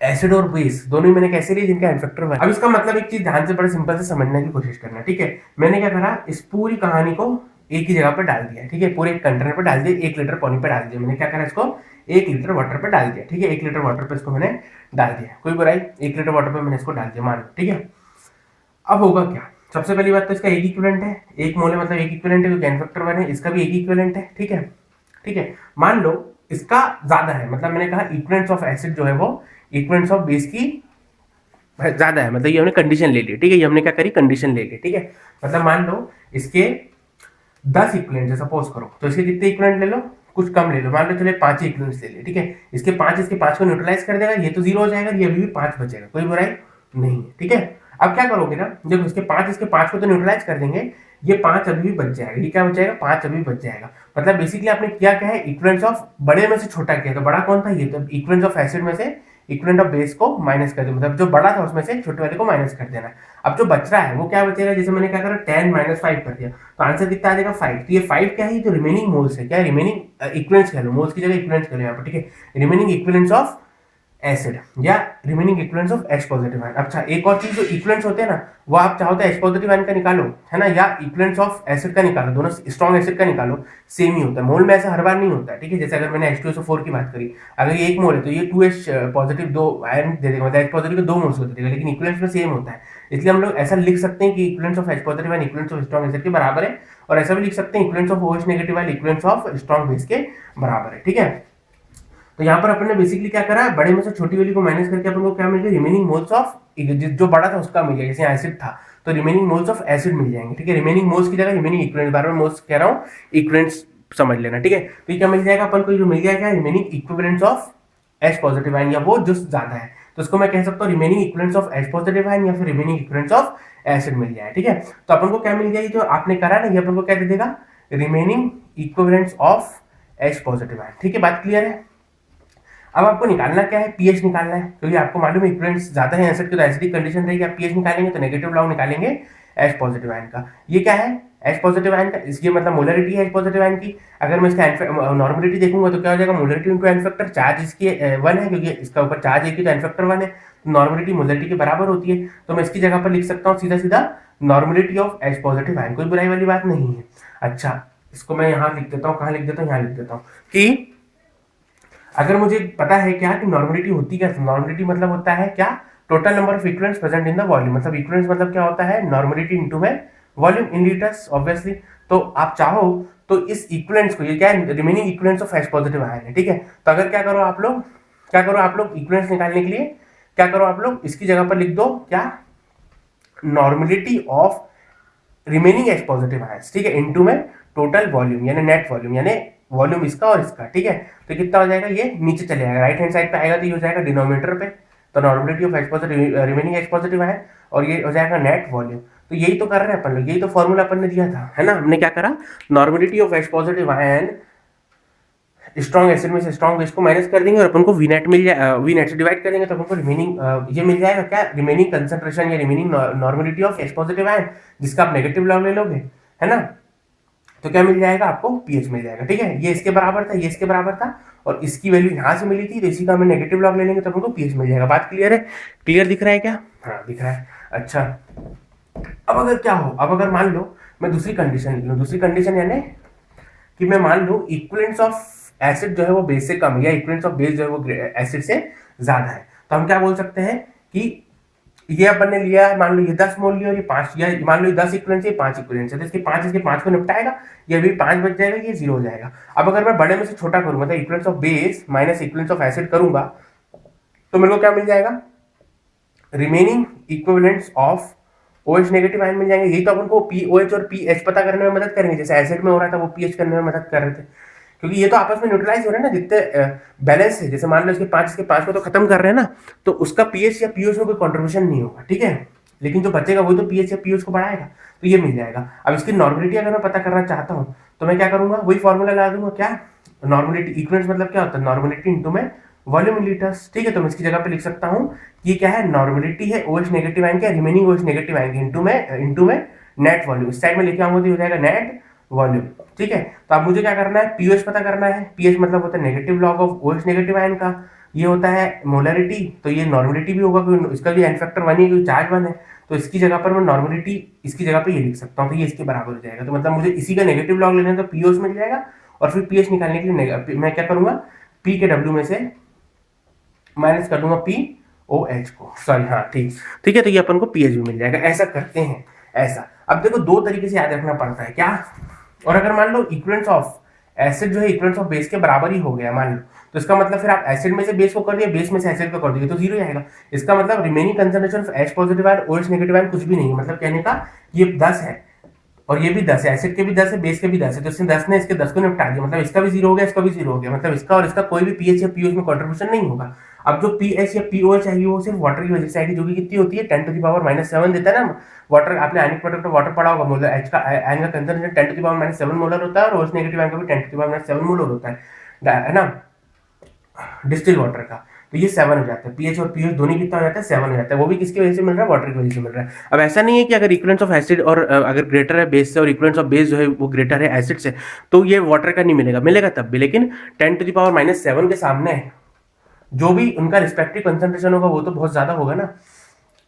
एसिड और बेस दोनों ही मैंने कैसे लिए जिनका एन फैक्टर 1। अब इसका मतलब एक चीज ध्यान से बड़े सिंपल से समझने की कोशिश करना, ठीक है। मैंने क्या करा, इस पूरी कहानी को एक ही जगह पर डाल दिया, ठीक है, पूरे एक कंटेनर पर डाल दिया, 1 लीटर पानी पर डाल दिया, मैंने क्या करा इसको 1 लीटर वाटर पर डाल दिया, ठीक है, 1 लीटर वाटर पर इसको मैंने डाल दिया, कोई बुराई, 1 लीटर वाटर पर मैंने इसको डाल दिया, मान लो, ठीक है। अब होगा क्या, सबसे पहली बात तो इसका एक इक्विवेलेंट है, 1 मोल है मतलब 1 इक्विवेलेंट है, क्योंकि एन फैक्टर 1 है, इसका भी एक इक्विवेलेंट है, ठीक है, ठीक है। मान लो इसका ज्यादा है, मतलब मैंने कहा इक्विवेलेंट्स ऑफ एसिड जो है वो इक्विवेलेंट्स ऑफ बेस की ज्यादा है, मतलब ये हमने कंडीशन ले ली, ठीक है, ये हमने क्या करी कंडीशन ले ली, ठीक है। मतलब मान लो इसके 10 इक्विवेलेंट है सपोज करो, तो इसके कितने इक्विवेलेंट ले लो, कुछ कम ले लो, मान लो चलो 5 इक्विवेलेंट्स ले लिए, ठीक है। इसके 5 को न्यूट्रलाइज कर देगा, ये तो 0 हो जाएगा, ये अभी भी 5 बचेगा, कोई बुराई नहीं है, ठीक है। अब क्या करोगे ना, देखो इसके 5 को तो न्यूट्रलाइज कर देंगे, ये 5 अभी भी बच जाएगा, ये क्या बच जाएगा 5 अभी बच जाएगा, मतलब बेसिकली आपने किया क्या है, इक्विवेलेंट्स ऑफ बड़े में से छोटा किया, तो बड़ा कौन था ये, तो इक्विवेलेंट्स ऑफ एसिड में से इक्विवेलेंट ऑफ बेस को माइनस कर दो, मतलब जो बड़ा था उसमें से छोटे वाले को माइनस कर देना। अब जो बच रहा है वो क्या बचेगा, जैसे मैंने क्या करा 10 - 5 कर दिया, तो आंसर कितना आ जाएगा 5, तो ये 5 क्या है, जो रिमेनिंग मोल्स है, क्या रिमेनिंग इक्विवेलेंट्स कह लो, मोल्स की जगह इक्विवेलेंट्स कह लो यहाँ पर, ठीक है, रिमेनिंग इक्विवेलेंट्स ऑफ एसिड या remaining equivalence of H positive ion. अच्छा, एक और चीज जो इक्विवेलेंस होते हैं ना, वो आप चाहो तो H पॉजिटिव आयन का निकालो, है ना, या इक्विवेलेंस ऑफ एसिड का निकालो, दोनों स्ट्रॉन्ग एसिड का निकालो, सेम ही होता है। मोल में ऐसा हर बार नहीं होता है, ठीक है। जैसे अगर मैंने H2SO4 की बात करी, अगर ये 1 मोल है तो ये 2H पॉजिटिव 2 आयन दे देगा, मतलब H पॉजिटिव के 2 मोल्स दे देगा, लेकिन इक्विवेलेंस में सेम होता है। इसलिए हम लोग ऐसा लिख सकते हैं कि equivalence of H positive ion equivalence of strong acid के बराबर है, और ऐसा भी लिख सकते हैं equivalence of OH negative ion equivalence of strong base के बराबर है, ठीक है। तो यहाँ पर अपन ने बेसिकली क्या करा, बड़े में से छोटी वाली को माइनस करके अपन को क्या मिल गया, रिमेनिंग मोल्स ऑफ जो बड़ा था उसका मिल गया, जैसे एसिड था तो रिमेनिंग मोल्स ऑफ एसिड मिल जाएंगे, ठीक है। रिमेनिंग मोल्स की जगह रिमेनिंग इक्विवेलेंट, बार बार मोल्स कह रहा हूँ, इक्विवेलेंट्स समझ लेना, ठीक है। तो ये क्या मिल जाएगा अपन को, जो मिल जाएगा remaining equivalents of H positive ion, या वो जो ज्यादा है तो उसको मैं कह सकता हूँ remaining equivalents of H positive ion, या फिर रिमेनिंग इक्विवेलेंट्स ऑफ एसिड मिल जाए, ठीक है। तो अपन को क्या मिल जाएगी, जो आपने करा ना, ये अपन को क्या दे देगा, remaining equivalents of H positive ion, ठीक है। बात क्लियर है। अब आपको निकालना क्या है, पीएच निकालना है, क्योंकि आपको मालूम है इक्विवेलेंट्स ज्यादा है एसिड की तो एसिडिक कंडीशन रहेगी, आप पीएच निकालेंगे तो नेगेटिव लॉग निकालेंगे H पॉजिटिव आयन का। ये क्या है, H पॉजिटिव आयन का, इसकी मतलब मोलरिटी है H पॉजिटिव आयन की। अगर मैं इसका नॉर्मलिटी देखूंगा तो क्या हो जाएगा, molarity into N factor, charge इसकी 1 है क्योंकि इसका ऊपर चार्ज है, तो एन फैक्टर 1 है, नॉर्मलिटी मोलरिटी के बराबर होती है। तो मैं इसकी जगह पर लिख सकता हूँ सीधा सीधा normality of H positive ion, कोई बुराई वाली बात नहीं है। अच्छा, इसको मैं यहाँ लिख देता हूँ, कहाँ लिख देता हूँ, यहाँ लिख देता हूँ कि अगर मुझे पता है क्या कि नॉर्मलिटी होती क्या, नॉर्मलिटी मतलब होता है क्या, total number of equivalents present in the volume, मतलब इक्विवेलेंट्स मतलब क्या होता है, नॉर्मलिटी इनटू में वॉल्यूम इन लीटर्स ऑब्वियसली। तो आप चाहो तो इस इक्विवेलेंट्स को, ये क्या है, remaining equivalents of H positive ion है, ठीक है। तो अगर क्या करो आप लोग, इक्विवेलेंट्स निकालने के लिए क्या करो आप लोग, इसकी जगह पर लिख दो क्या, normality of remaining H positive ions, ठीक है, इनटू में टोटल वॉल्यूम यानी नेट वॉल्यूम, यानी वॉल्यूम इसका और इसका, ठीक है। तो कितना हो जाएगा, ये नीचे चले जाएगा, राइट हैंड साइड पे आएगा तो ये हो जाएगा डिनोमिनेटर पे, तो normality of H positive remaining H positive ion, और ये हो जाएगा नेट वॉल्यूम। तो यही तो कर रहे हैं अपन लोग, यही तो फॉर्मूला अपन ने दिया था, है ना। हमने क्या करा, normality of H positive ion strong acid में से स्ट्रॉन्ग बेस को माइनस कर देंगे और अपन को वी नेट मिल जाए, वी नेट से डिवाइड करेंगे तो अपन को रिमेनिंग ये मिल जाएगा क्या, रिमेनिंग कंसंट्रेशन या remaining normality of H positive ion, जिसका आप नेगेटिव लॉग ले लोगे, है ना। तो क्या मिल जाएगा आपको, पीएच मिल जाएगा, ठीक है। ये इसके बराबर था, ये इसके बराबर था, और इसकी वैल्यू यहाँ से मिली थी, तो इसी का हमें नेगेटिव लॉग ले लेंगे तो अपन को पीएच मिल जाएगा। बात क्लियर है, क्लियर दिख रहा है क्या, हाँ दिख रहा है। अच्छा, अब अगर क्या हो, अब अगर मान लो मैं दूसरी कंडीशन लिख लूँ, दूसरी कंडीशन यानी कि मैं मान लूँ इक्विवेलेंस ऑफ एसिड जो है वो बेस से कम है, या इक्विवेलेंस ऑफ बेस जो है वो एसिड से ज्यादा है। तो हम क्या बोल सकते हैं कि ये अपन ने लिया है, मान लो ये 10 मोल लिया और ये 5, या मान लो ये 10 इक्विवेलेंस है, 5 इक्विवेलेंस है, तो इसके 5 को निपटाएगा, ये भी 5 बच जाएगा, ये 0 हो जाएगा। अब अगर मैं बड़े में से छोटा करूँ, मतलब equivalence of base minus equivalence of acid करूंगा, तो मेरे को क्या मिल जाएगा, remaining equivalents of OH negative ion मिल जाएंगे। यही तो अपन को POH और pH पता करने में मदद करेंगे, जैसे एसिड में हो रहा था वो pH करने में मदद कर रहे थे, क्योंकि ये तो आपस में न्यूट्रलाइज हो रहे हैं ना, जितने बैलेंस है, जैसे मान लो इसके 5 को तो खत्म कर रहे हैं ना, तो उसका pH या POH में कोई कंट्रीब्यूशन नहीं होगा, ठीक है, लेकिन जो बचेगा वही तो pH या POH को बढ़ाएगा, तो ये मिल जाएगा। अब इसकी नॉर्मलिटी अगर मैं पता करना चाहता हूँ तो मैं क्या करूंगा, वही फॉर्मूला लगा दूंगा, क्या, नॉर्मलिटी, इक्विवेलेंस मतलब क्या होता है, नॉर्मलिटी इनटू में वॉल्यूम इन लीटर्स, ठीक है। तो मैं इसकी जगह पे लिख सकता हूँ कि क्या है, नॉर्मलिटी है OH नेगेटिव आयन का, remaining OH negative ion into में नेट वॉल्यूम, इस साइड में लेके आऊंगा तो हो जाएगा नेट वॉल्यूम, ठीक है। तो अब मुझे क्या करना है, पीएच पता करना है, पीएच मतलब होता है negative log of OH negative ion का, ये होता है मोलरिटी, तो ये नॉर्मलिटी भी होगा क्योंकि इसका भी एन फैक्टर 1 है, क्योंकि चार्ज 1 है, तो इसकी जगह पर मैं नॉर्मलिटी इसकी जगह पे ये लिख सकता हूँ, तो ये इसके बराबर हो जाएगा। तो मतलब मुझे इसी का नेगेटिव लॉग लेना है तो पीओच मिल जाएगा, और फिर पीएच निकालने के लिए मैं क्या करूंगा, पी के डब्ल्यू में से माइनस कर दूंगा POH को, सॉरी, हाँ ठीक है, तो ये अपन को पीएच भी मिल जाएगा। ऐसा करते हैं, ऐसा। अब देखो दो तरीके से याद रखना पड़ता है क्या, और अगर मान लो इक्विवेलेंस ऑफ एसिड जो है इक्विवेलेंस ऑफ बेस के बराबर ही हो गया मान लो, तो इसका मतलब फिर आप एसिड में से बेस को कर दिया, बेस में से एसिड को कर दिया तो 0 आएगा। इसका मतलब remaining concentration of H positive ion OH negative ion कुछ भी नहीं है, मतलब कहने का ये 10 है और ये भी 10 है, एसिड के भी 10 है, बेस के भी 10 है, तो इसने 10 ने इसके 10 को निपटा दिया, मतलब इसका भी 0 हो गया, इसका भी 0 हो गया, मतलब इसका और इसका कोई भी पीएच या पीओएच में कंट्रीब्यूशन नहीं होगा। अब जो पीएच या पीओएच चाहिए वो सिर्फ वाटर की वजह से आएगी, जो कि कितनी होती है 10⁻⁷ देता है ना वाटर, आपने आयनिक प्रोडक्ट वाटर पढ़ा होगा, मोलर H का आयन का कंसंट्रेशन 10⁻⁷ मोलर होता है, और OH नेगेटिव आयन का भी 10⁻⁷ मोलर होता है ना, डिस्टिल वाटर का। तो ये 7 हो जाता है, पीएच और पीओएच दोनों कितना हो जाता है, 7 हो जाता है, वो भी किसकी वजह से मिल रहा है, वाटर की वजह से मिल रहा है। अब ऐसा नहीं है कि अगर इक्विवेलेंस ऑफ एसिड और अगर ग्रेटर है बेस से और इक्विवेलेंस ऑफ बेस जो है वो ग्रेटर है एसिड से, तो ये वाटर का नहीं मिलेगा, मिलेगा तब भी, लेकिन 10⁻⁷ के सामने जो भी उनका रिस्पेक्टिव कंसंट्रेशन होगा वो तो बहुत ज़्यादा होगा ना,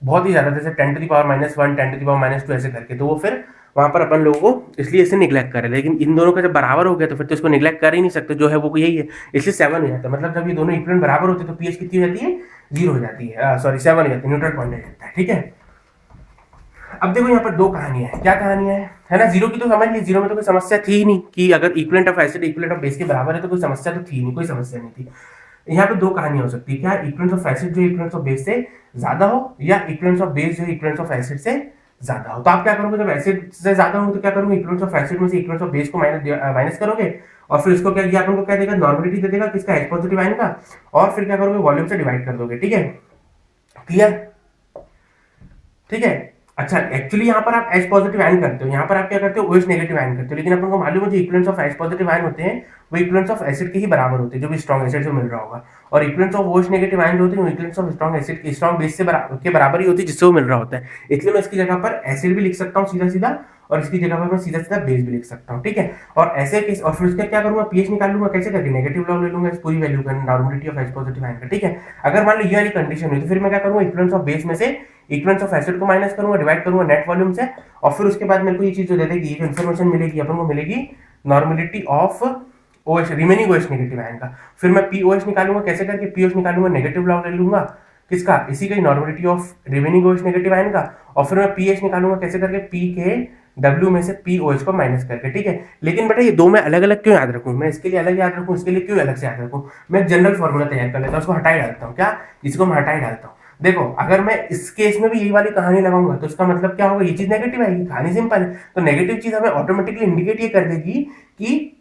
बहुत ही ज़्यादा, जैसे 10⁻⁻1 10⁻², ऐसे करके, तो वो फिर वहाँ पर अपन लोगों को इसलिए इसे निगलेक्ट करें। लेकिन इन दोनों का जब बराबर हो गया तो फिर तो इसको निगलेक्ट कर ही नहीं सकते, जो है वो यही है, इसलिए 7 हो जाता है। मतलब जब ये दोनों इक्विवेलेंट बराबर होते हैं तो पीएच कितनी हो जाती है, 0 हो जाती है, सॉरी 7 हो जाती है, न्यूट्रल पॉइंट आ जाता है। ठीक है, अब देखो यहाँ पर दो कहानियां हैं। क्या कहानियां है ना, जीरो की तो समझ ली, जीरो में तो कोई समस्या थी ही नहीं कि अगर equivalent of acid equivalent of base के बराबर है तो कोई समस्या तो थी नहीं, कोई समस्या नहीं थी। यहाँ पे दो कहानियां हो सकती है, क्या इक्विवेलेंस ऑफ एसिड जो इक्विवेलेंस ऑफ बेस से ज्यादा हो, या इक्विवेलेंस ऑफ बेस जो इक्विवेलेंस ऑफ एसिड से ज्यादा हो। तो आप क्या करोगे, जब एसिड से ज्यादा हो तो क्या करोगे, इक्विवेलेंस ऑफ एसिड में से इक्विवेलेंस ऑफ बेस को माइनस करोगे, और फिर इसको क्या, ये अपन को क्या देगा, नॉर्मलिटी दे देगा किसका, H पॉजिटिव आयन का, और फिर क्या करोगे, वॉल्यूम से डिवाइड कर दोगे। ठीक है, क्लियर, ठीक है। अच्छा, एक्चुअली यहाँ पर आप H पॉजिटिव आयन करते हो, यहाँ पर आप क्या करते हो, OH नेगेटिव आयन करते हो, लेकिन अपन को मालूम है जो equivalence of H positive ion होते हैं वो इक्विवेलेंस ऑफ एसिड के ही बराबर होते हैं, जो भी स्ट्रॉन्ग एसिड से मिल रहा होगा, और equivalence of OH negative ion जो होते हैं वो इक्विवेलेंस ऑफ स्ट्रॉन्ग एसिड के स्ट्रॉन्ग बेस से के बराबर ही होती है जिससे वो मिल रहा होता है। इसलिए मैं इसकी जगह पर एसिड भी लिख सकता हूँ सीधा सीधा, और इसकी जगह पर मैं सीधा सीधा बेस भी लिख सकता हूँ। ठीक है, और ऐसे केस, और फिर उसका क्या करूंगा, पीएच निकाल लूंगा, कैसे करके, नेगेटिव लॉग ले लूंगा इस पूरी वैल्यू का, normality of H positive ion का। ठीक है, अगर मान लो ये वाली कंडीशन हुई तो फिर मैं क्या करूंगा, इक्विवेलेंस ऑफ बेस में से इक्विवेलेंस ऑफ एसिड को माइनस करूंगा, डिवाइड करूंगा नेट वॉल्यूम से, और फिर उसके बाद मेरे को ये चीज जो दे देगी, ये इन्फॉर्मेशन मिलेगी अपन को, मिलेगी normality of OH remaining OH negative ion का। फिर मैं POH निकालूंगा, कैसे करके, POH निकालूंगा, नेगेटिव लॉग ले लूंगा किसका, इसी का ही, normality of remaining OH negative ion का, और फिर मैं पीएच निकालूंगा, कैसे करके, P के W में से POH को माइनस करके। ठीक है, लेकिन बेटा ये दो मैं अलग अलग क्यों याद रखूं, मैं इसके लिए अलग याद रखूं, इसके लिए क्यों अलग से याद रखूं, मैं जनरल फॉर्मूला तैयार कर लेता हूं, उसको हटाई डालता हूं, क्या, इसको मैं हटाई डालता हूं। देखो, अगर मैं इस केस में भी यही वाली कहानी लगाऊंगा तो इसका मतलब क्या होगा, ये चीज नेगेटिव आएगी, कहानी सिंपल है। तो नेगेटिव चीज हमें ऑटोमेटिकली इंडिकेट ये कर देगी कि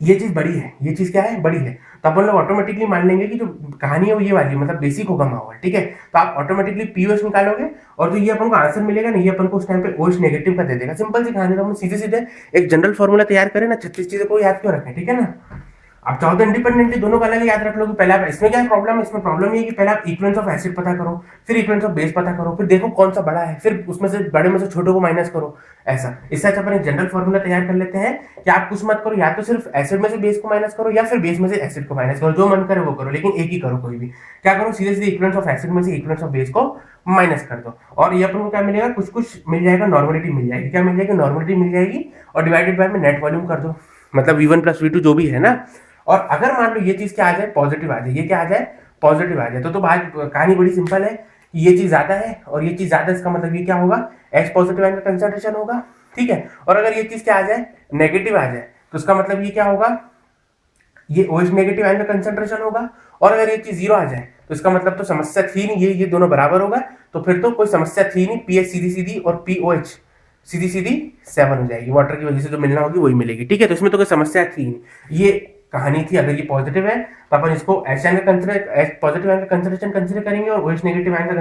ये चीज बड़ी है, ये चीज क्या है, बड़ी है, तो अपन लोग ऑटोमेटिकली मान लेंगे कि जो कहानी है वो ये वाली, मतलब बेसिक होगा माहौल। ठीक है, तो आप ऑटोमेटिकली पीओएच निकालोगे, और जो ये अपन को आंसर मिलेगा ना, ये अपन को उस टाइम पे OH नेगेटिव का दे देगा। सिंपल सी कहानी, तो हम सीधे सीधे एक जनरल फॉर्मूला तैयार करें ना, 36 चीजों को याद क्यों रखें। ठीक है ना, आप चाहो तो इंडिपेंडेंटली दोनों का अलग याद रख लो कि पहले आप, इसमें क्या प्रॉब्लम है, इसमें प्रॉब्लम ये है कि पहले आप इक्विवेलेंस ऑफ एसिड पता करो, फिर इक्विवेलेंस ऑफ बेस पता करो, फिर देखो कौन सा बड़ा है, फिर उसमें से बड़े में से छोटे को माइनस करो। ऐसा, इससे अच्छा अपन एक जनरल फॉर्मूला तैयार कर लेते हैं कि आप कुछ मत करो, या तो सिर्फ एसिड में से बेस को माइनस करो, या फिर बेस में से एसिड को माइनस करो, जो मन करे वो करो, लेकिन एक ही करो। कोई भी क्या करो, सीधे सीधे इक्विवेलेंस ऑफ एसिड में से इक्विवेलेंस ऑफ बेस को माइनस कर दो, और ये अपन को क्या मिलेगा, कुछ कुछ मिल जाएगा, नॉर्मलिटी मिल जाएगी। क्या मिल जाएगी, नॉर्मलिटी मिल जाएगी, और डिवाइडेड बाय में नेट वॉल्यूम कर दो, मतलब V1 + V2 जो भी है ना। और अगर मान लो ये चीज क्या आ जाए, पॉजिटिव आ जाए, ये क्या आ जाए, पॉजिटिव आ जाए, तो बात, कहानी बड़ी सिंपल है कि ये चीज ज्यादा है, और ये चीज ज्यादा, इसका मतलब ये क्या होगा, H पॉजिटिव आयन का कंसंट्रेशन होगा। ठीक है, और अगर ये चीज क्या आ जाए, नेगेटिव आ जाए, तो इसका मतलब ये क्या होगा, ये OH नेगेटिव आयन का कंसंट्रेशन होगा। और अगर ये चीज 0 आ जाए तो इसका मतलब तो समस्या थी नहीं, ये दोनों बराबर होगा, तो फिर तो कोई समस्या थी नहीं, पीएच सीधी सीधी और POH सीधी सीधी 7 हो जाएगी, वाटर की वजह से जो मिलना होगी वही मिलेगी। ठीक है, तो इसमें तो कोई समस्या थी नहीं, ये कहानी थी। अगर ये पॉजिटिव है तो अपन इसको H आयन का पॉजिटिव आयन का कंसंट्रेशन कंसीडर करेंगे, और OH नेगेटिव आयन का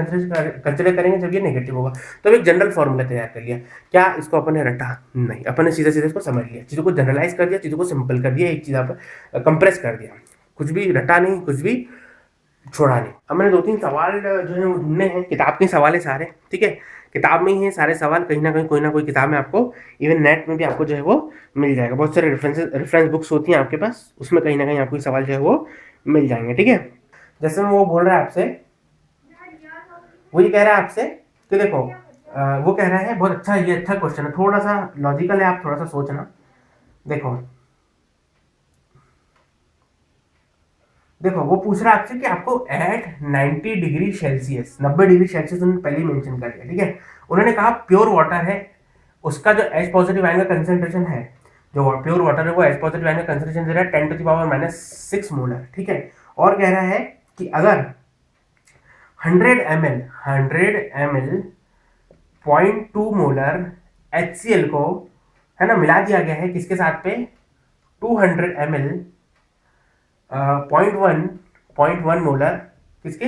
कंसीडर करेंगे जब ये नेगेटिव होगा। तो एक जनरल फॉर्मूला तैयार कर लिया, क्या इसको अपन ने रटा नहीं, अपन ने सीधा सीधा इसको समझ लिया, चीजों को जनरलाइज कर दिया, चीजों को सिंपल कर दिया, एक चीज आप कंप्रेस कर दिया, कुछ भी रटा नहीं, कुछ भी छोड़ा नहीं। अब मैंने 2-3 सवाल जो है वो ढूंढने हैं, किताब के सवाल है सारे। ठीक है, किताब में ही है सारे सवाल, कहीं ना कहीं कोई ना कोई किताब में आपको, इवन नेट में भी आपको जो है वो मिल जाएगा, बहुत सारे रेफरेंस बुक्स होती हैं आपके पास, उसमें कहीं ना कहीं आपको सवाल जो है वो मिल जाएंगे। ठीक है, जैसे मैं वो बोल रहा है आपसे, वो ये कह रहा है आपसे कि देखो, वो कह रहा है बहुत अच्छा, ये अच्छा क्वेश्चन है, थोड़ा सा लॉजिकल है, आप थोड़ा सा सोचना। देखो देखो, वो पूछ रहा है आपसे कि आपको at 90 degree Celsius, 90 degree Celsius उन्होंने पहले ही मेंशन कर दिया। ठीक है, उन्होंने कहा प्योर वाटर है, उसका जो H पॉजिटिव आयन का कंसंट्रेशन है, जो प्योर वाटर है वो H पॉजिटिव आयन का कंसंट्रेशन दे रहा है 10⁻⁻6 मोलर। ठीक है, और कह रहा है कि अगर 100 ml 0.2 मोलर HCl को, है ना, मिला दिया गया है किसके साथ पे, 200 ml 0.1 मोलर किसके,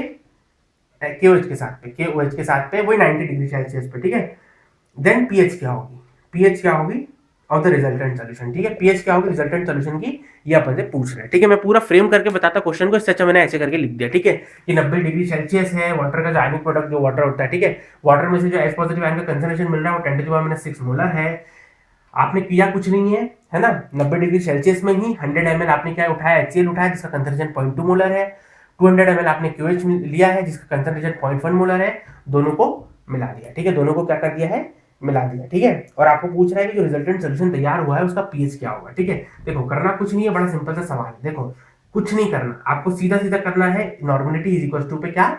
KOH के साथ पे, KOH के साथ पे, वही 90 डिग्री सेल्सियस पे। ठीक है, देन पीएच क्या होगी, पीएच क्या होगी ऑफ द रिजल्टेंट सोल्यूशन। ठीक है, पीएच क्या होगी रिजल्टेंट सोल्यूशन की, ये अपन से पूछ रहे हैं। ठीक है, मैं पूरा फ्रेम करके बताता क्वेश्चन को, इससे अच्छा मैंने ऐसे करके लिख दिया। ठीक है, कि 90 डिग्री सेल्सियस है, वाटर का जो आयनिक प्रोडक्ट जो वाटर होता है, ठीक है, वाटर में से जो H पॉजिटिव आयन का कंसंट्रेशन मिल रहा है वो 10⁻⁻6 मोलर है। आपने किया कुछ नहीं है ना, 90 डिग्री सेल्सियस में ही 100 ml आपने क्या उठाया, HCl उठाया, जिसका कंसंट्रेशन 0.2 मोलर है। 200 ml आपने QH लिया है जिसका कंसंट्रेशन 0.1 मोलर है, दोनों को मिला दिया, ठीक है, दोनों को क्या कर दिया है, मिला दिया, ठीक है। और आपको पूछ रहा है कि जो रिजल्टेंट सोल्यूशन तैयार हुआ है उसका पीएच क्या होगा, ठीक है। देखो करना कुछ नहीं है, बड़ा सिंपल सा सवाल है। देखो कुछ नहीं करना, आपको सीधा सीधा करना है, नॉर्मलिटी इज इक्वल टू पे क्या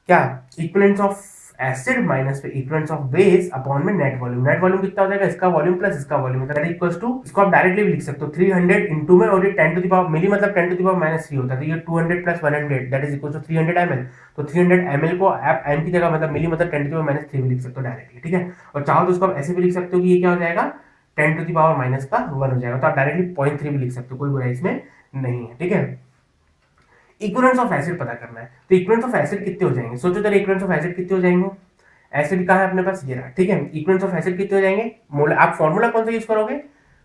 क्या इक्विवेलेंस ऑफ एसिड माइनस पे इक्विवेलेंस ऑफ बेस अपॉन में नेट वॉल्यूम। नेट वॉल्यूम कितना हो जाएगा, इसका वॉल्यूम प्लस इसका वॉल्यूम, दैट इक्वल्स टू, इसको आप डायरेक्टली भी लिख सकते हो 300 इनटू में, और ये 10 टू द पावर मिली मतलब 10 टू द पावर माइनस 3 होता है, तो ये 200 plus 100 that is equal to 300 ml। तो 300 ml को आप m की जगह मतलब मिली मतलब 10 टू द पावर माइनस 3 भी लिख सकते हो डायरेक्टली, ठीक है। और चाहो तो उसको आप ऐसे भी लिख सकते हो कि ये क्या हो जाएगा, 10 टू द पावर माइनस का 1 हो जाएगा, तो आप डायरेक्टली 0.3 भी लिख सकते हो, कोई बुराई इसमें नहीं है, ठीक है। इक्विवेलेंस ऑफ एसिड पता करना है, तो इक्विवेलेंस ऑफ एसिड कितने हो जाएंगे, सोचो जरा इक्विवेलेंस ऑफ एसिड कितने हो जाएंगे। एसिड कहाँ है अपने पास, ये रहा, ठीक है। इक्विवेलेंस ऑफ एसिड कितने हो जाएंगे, मोल, आप फॉर्मूला कौन सा यूज करोगे,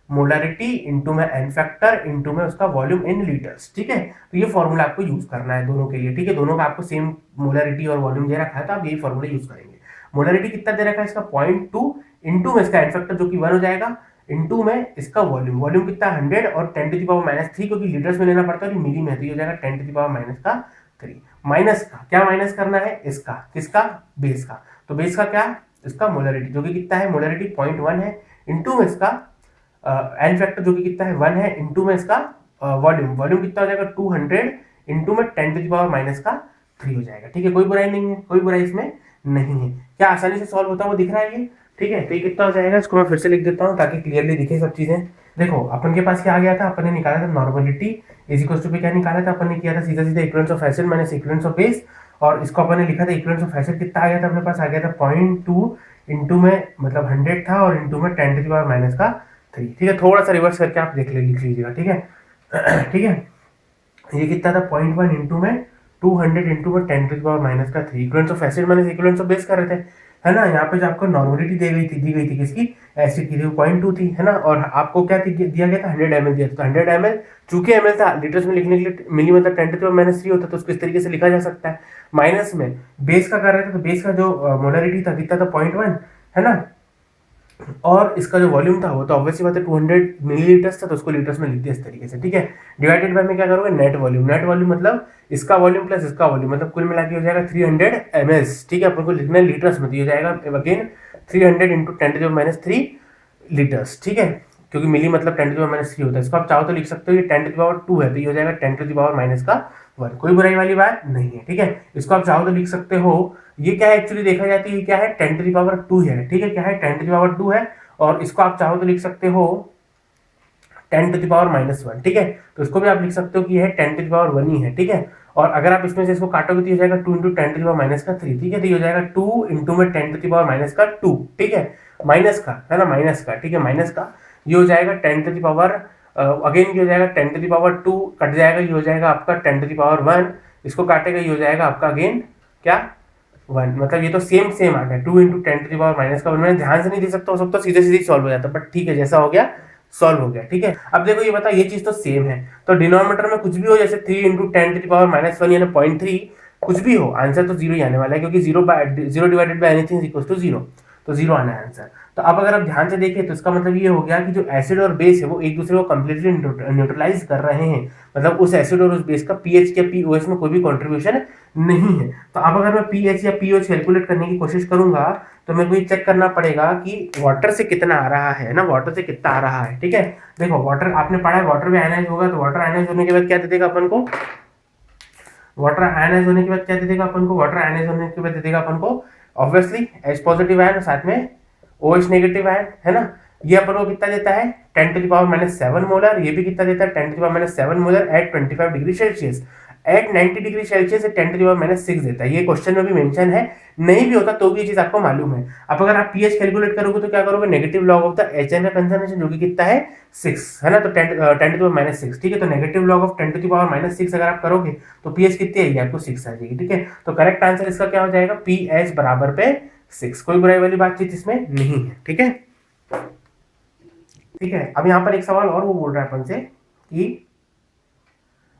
मोलरिटी इनटू में एन फैक्टर इनटू में उसका वॉल्यूम इन लीटर्स, ठीक है। तो ये फॉर्मूला आपको यूज करना है दोनों के लिए, ठीक है। दोनों का आपको सेम मोलरिटी और वॉल्यूम दे रखा है, तो आप यही फॉर्मूला यूज करेंगे। मोलरिटी कितना दे रखा है इसका 0.2 इनटू में इसका एन फैक्टर जो कि 1 हो जाएगा, इनटू में इसका वॉल्यूम, वॉल्यूम कितना 100 और 10 टू द पावर माइनस 3, क्योंकि लीटर्स में लेना पड़ता है और मिली में, तो ये हो जाएगा 10 टू द पावर माइनस का 3। माइनस का क्या माइनस करना है, इसका किसका, बेस का, तो बेस का क्या, इसका मोलरिटी जो कि कितना है, मोलरिटी 0.1 है, इनटू में इसका एन फैक्टर जो कि कितना है 1 है, इनटू में इसका वॉल्यूम, वॉल्यूम कितना हो जाएगा 200 इनटू में 10 टू द पावर माइनस का 3 हो जाएगा, ठीक है। कोई बुराई नहीं है, कोई बुराई इसमें नहीं है, क्या आसानी से सॉल्व होता है वो दिख रहा है ये, ठीक है। तो ये कितना हो जाएगा, इसको मैं फिर से लिख देता हूँ ताकि क्लियरली दिखे सब चीजें। देखो अपन के पास क्या आ गया था, अपन ने निकाला था नॉर्मलिटी इज इक्वल टू पे क्या निकाला था, अपन ने किया था सीधा सीधा equivalence of acid minus equivalence of base, और इसको अपन ने लिखा था इक्विवेलेंस ऑफ एसिड कितना आ गया था अपने पास, आ गया था 0.2 इनटू में मतलब 100 था और इनटू में 10 टू द पावर माइनस का 3, ठीक है। थोड़ा सा रिवर्स करके आप लिख लीजिएगा, ठीक है ठीक है। ये कितना था 0.1 इनटू में 200 इनटू में 10 टू द पावर माइनस का 3, equivalence of acid minus equivalence of base कर रहे थे, है ना। यहाँ पे जो आपको नॉर्मलिटी दी गई थी किसकी, एसिड की, 0.2 थी, है ना। और आपको क्या दिया गया था, 100 ml दिया था, तो 100 ml चूंकि ml था, लीटर्स में लिखने के लिए मिली मतलब 10 टू द पावर माइनस 3 होता है, तो उसको इस तरीके से लिखा जा सकता है। माइनस में बेस का कर रहे थे, तो बेस का जो मोलरिटी था कितना था 0.1, है ना। और इसका जो वॉल्यूम था वो तो ऑब्वियसली बात है 200 मिलीलीटर्स था, तो उसको लीटर्स में लिख दिया इस तरीके से, ठीक है। डिवाइडेड बाय में क्या करोगे, नेट वॉल्यूम, नेट वॉल्यूम मतलब इसका वॉल्यूम प्लस इसका वॉल्यूम, मतलब कुल मिला के हो जाएगा 300 ml, ठीक है। अपन को लिखना है लीटर्स में, तो हो जाएगा again 300 into 10 to the minus 3 litres, ठीक है, क्योंकि मिली मतलब 10 टू द पावर माइनस 3 होता है। इसको आप चाहो तो लिख सकते हो, ये 10 टू द पावर 2 है, तो ये हो जाएगा 10 टू द पावर माइनस का 1, कोई बुराई वाली बात नहीं है, ठीक है। इसको आप चाहो तो लिख सकते हो, ये क्या है एक्चुअली देखा जाती है, ये क्या है 10 टू द पावर 2 है, ठीक है, क्या है 10 टू द पावर 2 है, और इसको आप चाहो तो लिख सकते हो 10 टू द पावर माइनस 1, ठीक है। तो इसको भी आप लिख सकते हो कि यह 10 टू द पावर 1 ही है, ठीक है। और अगर आप इसमें से इसको काटोगे तो हो जाएगा 2 into 10 to the power minus का 3, ठीक है। तो ये हो जाएगा 2 इंटू में 10 टू द पावर माइनस का 2, ठीक है, माइनस का, है ना, माइनस का, ठीक है, माइनस का। ये हो जाएगा 10 टू द पावर अगेन ये हो जाएगा 10 टू द पावर 2 कट जाएगा, ये हो जाएगा आपका 10 टू द पावर 1, इसको काटेगा ये हो जाएगा आपका अगेन क्या 1, मतलब ये तो सेम आ गया 2 into 10 to the power minus का 1। मैं ध्यान से नहीं दे सकता, हो सकता सीधे सीधे सॉल्व हो जाता, बट ठीक है जैसा हो गया सॉल्व हो गया, ठीक है। अब देखो ये बता, ये चीज तो सेम है, तो डिनोमिनेटर में कुछ भी हो, जैसे 3 into 10 to the power minus 1 यानी 0.3 कुछ भी हो, आंसर तो जीरो ही आने वाला है, क्योंकि zero divided by anything is equal to zero, तो जीरो आना है आंसर। तो अब अगर आप ध्यान से देखें तो इसका मतलब ये हो गया कि जो एसिड और बेस है वो एक दूसरे को कंप्लीटली न्यूट्रलाइज कर रहे हैं, मतलब उस एसिड और उस बेस का पीएच या पीओएच में कोई भी कंट्रीब्यूशन नहीं है। तो अब अगर मैं पीएच या पीओएच कैलकुलेट करने की कोशिश करूंगा तो मेरे को ये चेक करना पड़ेगा कि वाटर से कितना आ रहा है ना, वाटर से कितना आ रहा है, ठीक है। देखो वाटर आपने पढ़ा है, वाटर भी आयनाइज होगा, तो वाटर आयनाइज होने के बाद क्या दे देगा अपन को, वाटर आयनाइज होने के बाद क्या दे देगा अपन को, वाटर आयनाइज होने के बाद दे देगा अपन को ऑब्वियसली H पॉजिटिव आयन और साथ में OH नेगेटिव आयन, है ना। ये अपन को कितना देता है 10 to the power minus 7 molar, ये भी कितना देता है 10 to the power minus 7 molar at 25 degree Celsius, at 90 degree Celsius से 10 टू द पावर माइनस 6 देता है। ये क्वेश्चन में भी मेंशन है, नहीं भी होता तो भी ये चीज आपको मालूम है। अब अगर आप पीएच कैलकुलेट करोगे तो क्या करोगे, negative log of the HN का कंसंट्रेशन जो कि कितना है 6, है ना, तो 10 टू द पावर माइनस 6, ठीक है। तो negative log of 10 to the power minus 6 अगर आप करोगे तो पीएच कितनी आएगी आपको 6 आ जाएगी, ठीक है। तो करेक्ट आंसर इसका क्या हो जाएगा, पीएच बराबर पे 6, कोई बुराई वाली बातचीत इसमें नहीं है, ठीक है। ठीक है, अब यहाँ पर एक सवाल और वो बोल रहा है अपन से कि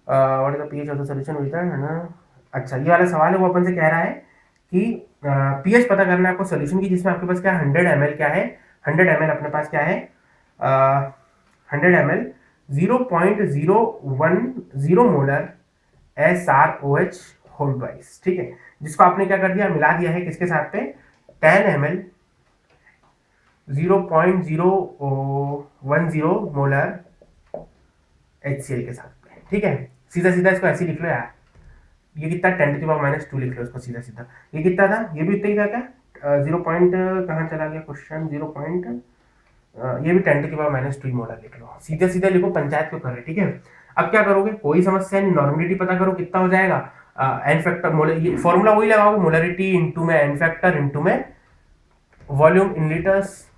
what is the pH of the solution which, है ना। अच्छा ये वाला सवाल है, वो अपन से कह रहा है कि पीएच पता करना है आपको सॉल्यूशन की, जिसमें आपके पास क्या 100 ml क्या है, 100 ml अपने पास क्या है 100 ml 0.010 molar SROH whole twice, ठीक है, जिसको आपने क्या कर दिया, मिला दिया है किसके साथ पे, 10 ml 0.010 मोलर HCl के साथ पे, ठीक है। सीधा सीधा इसको ऐसे लिख लो यार, ये कितना 10⁻⁻2 लिख लो इसको सीधा सीधा। ये कितना था, ये भी इतना ही था क्या, 0 पॉइंट कहाँ चला गया क्वेश्चन, 0 पॉइंट, ये भी 10⁻⁻2 मोलर लिख लो, सीधे सीधे लिखो, पंचायत क्यों कर रहे, ठीक है। अब क्या करोगे, कोई समस्या नहीं, नॉर्मलिटी पता करो कितना हो जाएगा, एन फैक्टर मोलर, ये फॉर्मूला वही लगाओगे, मोलरिटी इंटू में एन फैक्टर इंटू में volume in litres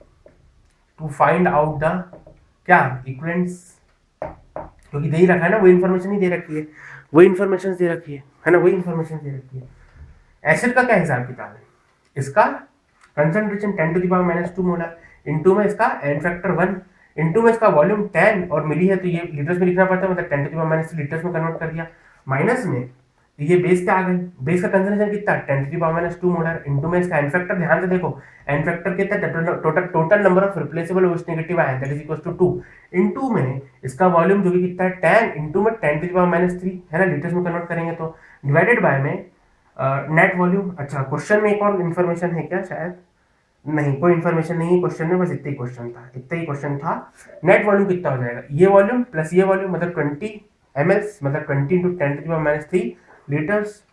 to find out the क्या इक्विवेलेंस, क्योंकि दे ही रखा है ना, वही इन्फॉर्मेशन ही दे रखी है, वही इन्फॉर्मेशन दे रखी है ना, वही इन्फॉर्मेशन दे रखी है। एसिड का क्या हिसाब किताब है, इसका कंसंट्रेशन 10⁻⁻2 मोलर, इंटू में इसका एन फैक्टर 1, इंटू में इसका वॉल्यूम 10 और मिली है तो ये लीटर्स में लिखना पड़ता है, मतलब 10⁻⁻3 लीटर्स में कन्वर्ट कर दिया, माइनस में ये बेस क्या आ गई, बेस का कंसंट्रेशन कितना 10⁻⁻2 मोलर, इंटू में इसका एन फैक्टर, ध्यान से देखो एन फैक्टर कितना, total number of replaceable OH negative ion that is equal to 2, into में इसका वॉल्यूम जो कि कितना है 10 इंटू में 10⁻³ है ना, लीटर्स में कन्वर्ट करेंगे तो, डिवाइडेड बाय में नेट वॉल्यूम। अच्छा, क्वेश्चन में एक और इन्फॉर्मेशन है क्या, शायद नहीं, कोई इन्फॉर्मेशन नहीं है क्वेश्चन में, बस इतना ही क्वेश्चन था, इतना ही क्वेश्चन था। नेट वॉल्यूम कितना हो जाएगा, ये वॉल्यूम प्लस ये वॉल्यूम, मतलब 20 ml, मतलब 20 इंटू 10⁻³ लीटर्स।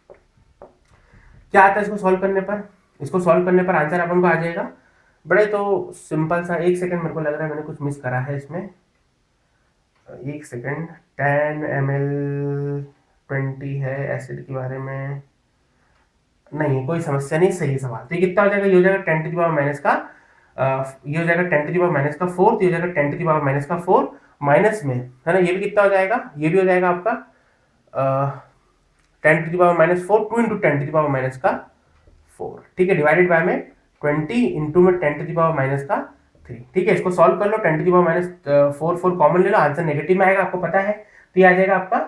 क्या आता है इसको सॉल्व करने पर, इसको सॉल्व करने पर आंसर अपन को आ जाएगा, बड़े तो सिंपल सा, एक सेकंड, मेरे को लग रहा है मैंने कुछ मिस करा है इसमें, एक सेकंड, 10 ml 20 है एसिड के बारे में, नहीं कोई समस्या नहीं, सही सवाल। तो ये कितना हो जाएगा, ये हो जाएगा 10⁻⁻⁴, ये हो जाएगा 10⁻⁴, ये हो जाएगा 10⁻⁴ माइनस में, है ना, ये भी कितना हो जाएगा, ये भी हो जाएगा आपका 10⁻⁴, 2 इंटू 10⁻⁴, ठीक है, डिवाइडेड बाय में 20 इंटू में 10⁻⁻3, ठीक है। इसको सॉल्व कर लो, 10⁻⁴ कॉमन ले लो, आंसर नेगेटिव में आएगा, आपको पता है, तो ये आ जाएगा आपका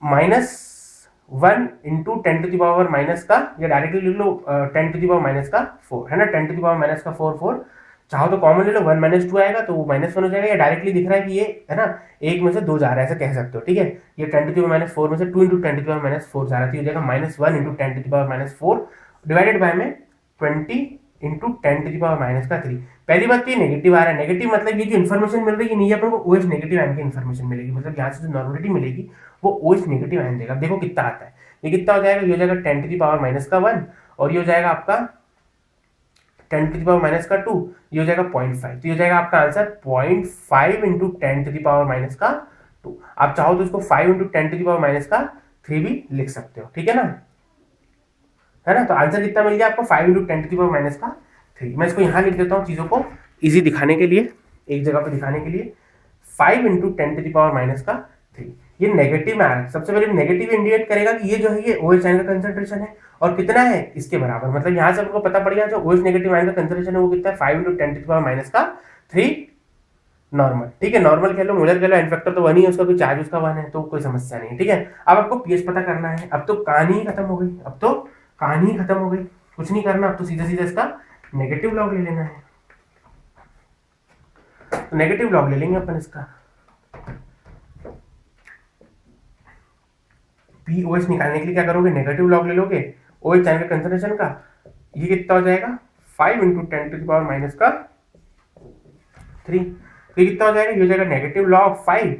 -1 इंटू 10⁻⁻ का, या डायरेक्टली लिख लो 10⁻⁴, है ना, 10⁻⁴, चाहो तो कॉमन ले लो, 1 - 2 आएगा तो वो -1 हो जाएगा, या डायरेक्टली दिख रहा है कि ये है ना, एक में से दो जा रहा है, ऐसा कह सकते हो, ठीक है। ये 10⁻⁴ में से 2 इंटू 10⁻⁴ जा रहा है, हो जाएगा -1 इंटू 10⁻⁴ डिवाइडेड बाय में 20 इंटू 10⁻⁻3। पहली बात तो ये नेगेटिव आ रहा है, नेगेटिव मतलब ये जो इन्फॉर्मेशन मिल रही है नहीं, अपन को OH नेगेटिव आयन की इन्फॉर्मेशन मिलेगी, मतलब यहाँ से जो नॉर्मलिटी मिलेगी वो OH नेगेटिव आयन देगा। देखो कितना आता है, ये कितना हो जाएगा, ये हो जाएगा 10⁻⁻1 और ये हो जाएगा आपका 10⁻⁻2, ये हो जाएगा 0.5, तो ये हो जाएगा आपका आंसर 0.5 इंटू 10⁻⁻2। आप चाहो तो इसको 5 इंटू 10⁻⁻3 भी लिख सकते हो, ठीक है ना, है ना। तो आंसर कितना मिल गया आपको, 5 इंटू 10⁻⁻3। मैं इसको यहाँ लिख देता हूँ चीजों को इजी दिखाने के लिए, एक जगह पे दिखाने के लिए, 5 इंटू 10⁻⁻3। ये नेगेटिव में आ रहा है, सबसे पहले नेगेटिव इंडिकेट करेगा कि ये जो है ये OH आयन का कंसंट्रेशन है और कितना है, इसके बराबर, मतलब यहाँ से आपको पता पड़ गया जो OH नेगेटिव आयन का कंसंट्रेशन है वो कितना है, 5 इंटू 10⁻�3 नॉर्मल, ठीक है, नॉर्मल कह लो, मोलर कह लो, एन फैक्टर तो 1 ही है उसका, कोई चार्ज उसका 1 है, तो कोई समस्या नहीं है, ठीक है। अब आपको पीएच पता करना है, अब तो कहानी ही खत्म हो गई, अब तो कहानी ही खत्म हो गई, कुछ नहीं करना, अब तो सीधा सीधा इसका नेगेटिव लॉग ले लेना है, तो नेगेटिव लॉग ले लेंगे अपन इसका, POH निकालने के लिए क्या करोगे, नेगेटिव लॉग ले लोगे OH आयन का कंसंट्रेशन का, ये कितना हो जाएगा 5 इंटू 10⁻⁻3, तो ये कितना हो जाएगा, ये हो जाएगा नेगेटिव लॉग 5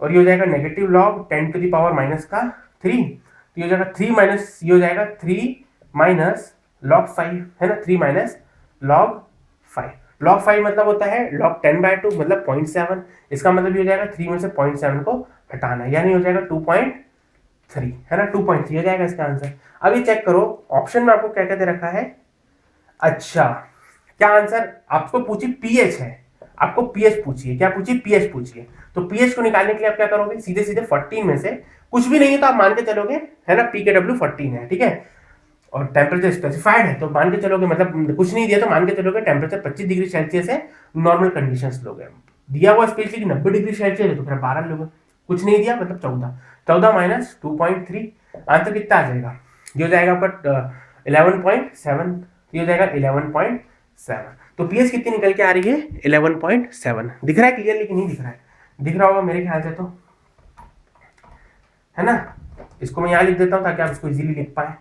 और ये हो जाएगा नेगेटिव लॉग 10⁻⁻3, तो ये हो जाएगा 3 माइनस, ये हो जाएगा 3 माइनस लॉग 5, है ना, 3 माइनस लॉग 5, लॉग 5 मतलब होता है लॉग 10/2 मतलब 0.7, इसका मतलब ये हो जाएगा 3 में से 0.7 को हटाना, यानी हो जाएगा 2.3, है ना, 2.3 हो जाएगा इसका आंसर। अब ये चेक करो ऑप्शन में आपको क्या क्या दे रखा है, अच्छा क्या आंसर आपको पूछी पीएच है, आपको पीएच पूछिए, क्या पूछिए, पीएच पूछिए, तो पीएच को निकालने के लिए आप क्या करोगे, सीधे सीधे 14 में से कुछ भी नहीं है तो आप मान के चलोगे, है ना, pKw 14 है, ठीक है, और टेम्परेचर स्पेसिफाइड है तो मान के चलोगे, मतलब कुछ नहीं दिया तो मान के चलोगे टेम्परेचर 25 डिग्री सेल्सियस है, नॉर्मल कंडीशंस लोगे, दिया हुआ स्पेशली 90 डिग्री सेल्सियस है तो फिर 12 लोगे, कुछ नहीं दिया मतलब 14 माइनस 2.3, आंसर कितना आ जाएगा, ये हो जाएगा आपका 11.7, ये हो जाएगा 11.7, तो पीएच कितनी निकल के आ रही है 11.7, दिख रहा है क्लियरली कि नहीं दिख रहा है, दिख रहा होगा मेरे ख्याल से, तो है ना। इसको मैं यहाँ लिख देता हूँ ताकि आप इसको इजीली लिख पाए।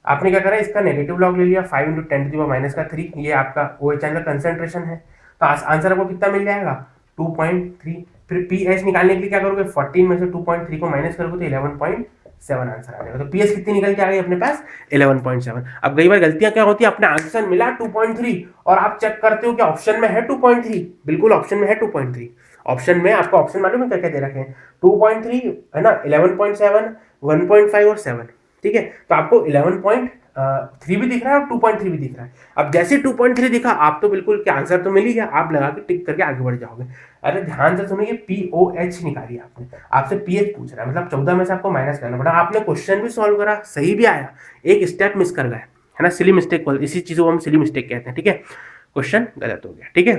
आपने क्या करा, इसका नेगेटिव लॉग ले लिया 5 into 10 to the power minus का 3, ये आपका OH का कंसेंट्रेशन है। तो आंसर आपको कितना मिल जाएगा 2.3। फिर पीएच निकालने के लिए क्या करोगे, 14 में से 2.3 को माइनस करोगे तो 11.7 आंसर आ जाएगा। तो पीएच कितनी निकल के आ गई अपने पास 11.7। अब कई बार गलतियां क्या होती है, अपने आंसर मिला 2.3 और आप चेक करते हो कि ऑप्शन में है 2.3, बिल्कुल ऑप्शन में है 2.3। ऑप्शन में आपको ऑप्शन मालूम है क्या क्या दे रखे हैं, 2.3 है ना, 11.7, 1.5 और 7। ठीक है, तो आपको 11.3 भी दिख रहा है और 2.3 भी दिख रहा है। अब जैसे 2.3 दिखा, आप तो बिल्कुल क्या आंसर तो मिल ही गया, आप लगा के टिक करके आगे बढ़ जाओगे। अरे ध्यान से सुनिए, POH निकाली आपने, आपसे पीएच पूछ रहा है, मतलब 14 में से आपको माइनस करना पड़ा। आपने क्वेश्चन भी सॉल्व करा, सही भी आया, एक स्टेप मिस कर गए, है ना, सिली मिस्टेक, इसी चीज को हम सिली मिस्टेक कहते हैं। ठीक है, क्वेश्चन गलत हो गया। ठीक है,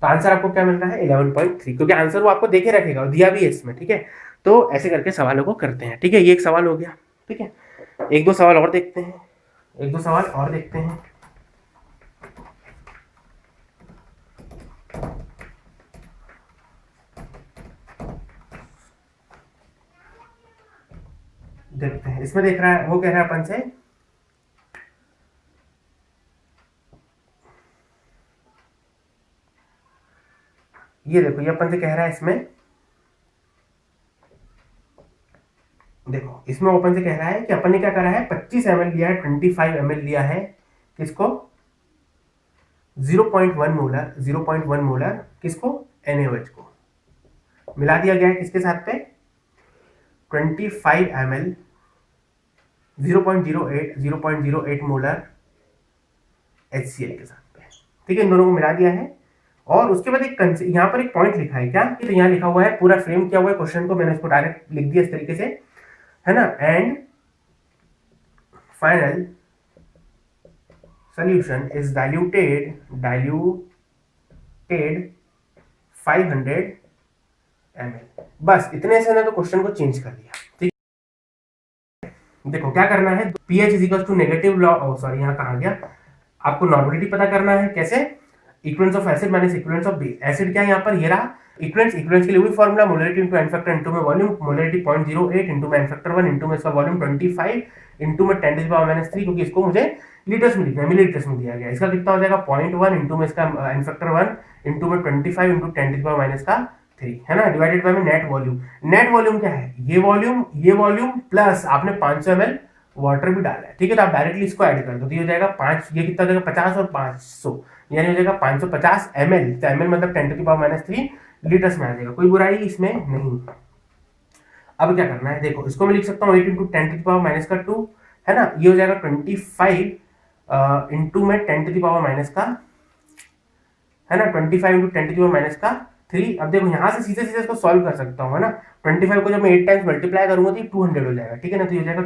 तो आंसर आपको क्या मिल रहा है 11.3, क्योंकि आंसर वो आपको देखे रखेगा और दिया भी है इसमें। ठीक है, तो ऐसे करके सवालों को करते हैं। ठीक है, ये एक सवाल हो गया। ठीक है, एक दो सवाल और देखते हैं, एक दो सवाल और देखते हैं। देखते हैं, इसमें देख रहा है, वो कह रहा है अपन से, ये देखो, ये अपन से कह रहा है इसमें, देखो इसमें ओपन से कह रहा है कि अपन ने क्या करा है, 25 ml लिया है, 25 ml लिया है, किसको 0.1 मोलर, 0.1 मोलर किसको NaOH को मिला दिया गया है, किसके साथ पे 25 ml 0.08 मोलर HCl के साथ पे। ठीक है, इन दोनों को मिला दिया है। और उसके बाद एक यहाँ पर एक पॉइंट लिखा है क्या, तो यहाँ लिखा हुआ है, पूरा फ्रेम किया हुआ है क्वेश्चन को, मैंने इसको डायरेक्ट लिख दिया इस तरीके से, है ना। And final solution is diluted 500 ml। बस इतने से ना तो क्वेश्चन को चेंज कर दिया। ठीक, देखो क्या करना है, pH is equal to negative log, sorry यहाँ कहा गया, आपको नॉर्मलिटी पता करना है, कैसे, equivalence of acid minus equivalence of base. Acid क्या है यहाँ पर, ये रहा इक्विवेलेंस, इक्विवेलेंस के लिए वही formula, molarity into N factor into में वॉल्यूम, मोलरिटी 0.08 इनटू में एन फैक्टर 1 इनटू में इसका वॉल्यूम 25 इनटू में 10 टू द पावर -3, क्योंकि इसको मुझे लीटर्स में लिखना है, मिलीलीटर्स में दिया गया। इसका कितना हो जाएगा 0.1 इनटू में इसका एन फैक्टर 1 इनटू में 25 इनटू 10 टू द पावर -3, है ना, डिवाइडेड बाय में नेट वॉल्यूम। नेट वॉल्यूम क्या है, ये वॉल्यूम प्लस आपने 500 ml वाटर भी डाला है। ठीक है, तो आप डायरेक्टली इसको ऐड कर दो, तो ये हो जाएगा 5, ये कितना हो जाएगा 50 और 500, यानी हो जाएगा 550 ml। तो ml मतलब 10 टू द पावर -3 लीटर्स में आ जाएगा, कोई बुराई इसमें नहीं। अब क्या करना है, देखो इसको मैं लिख सकता हूँ 8 इंटू 10 टू द पावर -2, है ना, ये हो जाएगा 25 इंटू में 10 टू द पावर है ना, 25 इंटू 10 टू द पावर -3। अब देखो यहाँ से सीधे सीधे इसको सॉल्व कर सकता हूँ, है ना। 25 को जब मैं 8 टाइम्स मल्टीप्लाई करूंगा तो 200 हो जाएगा। ठीक है ना, तो ये हो जाएगा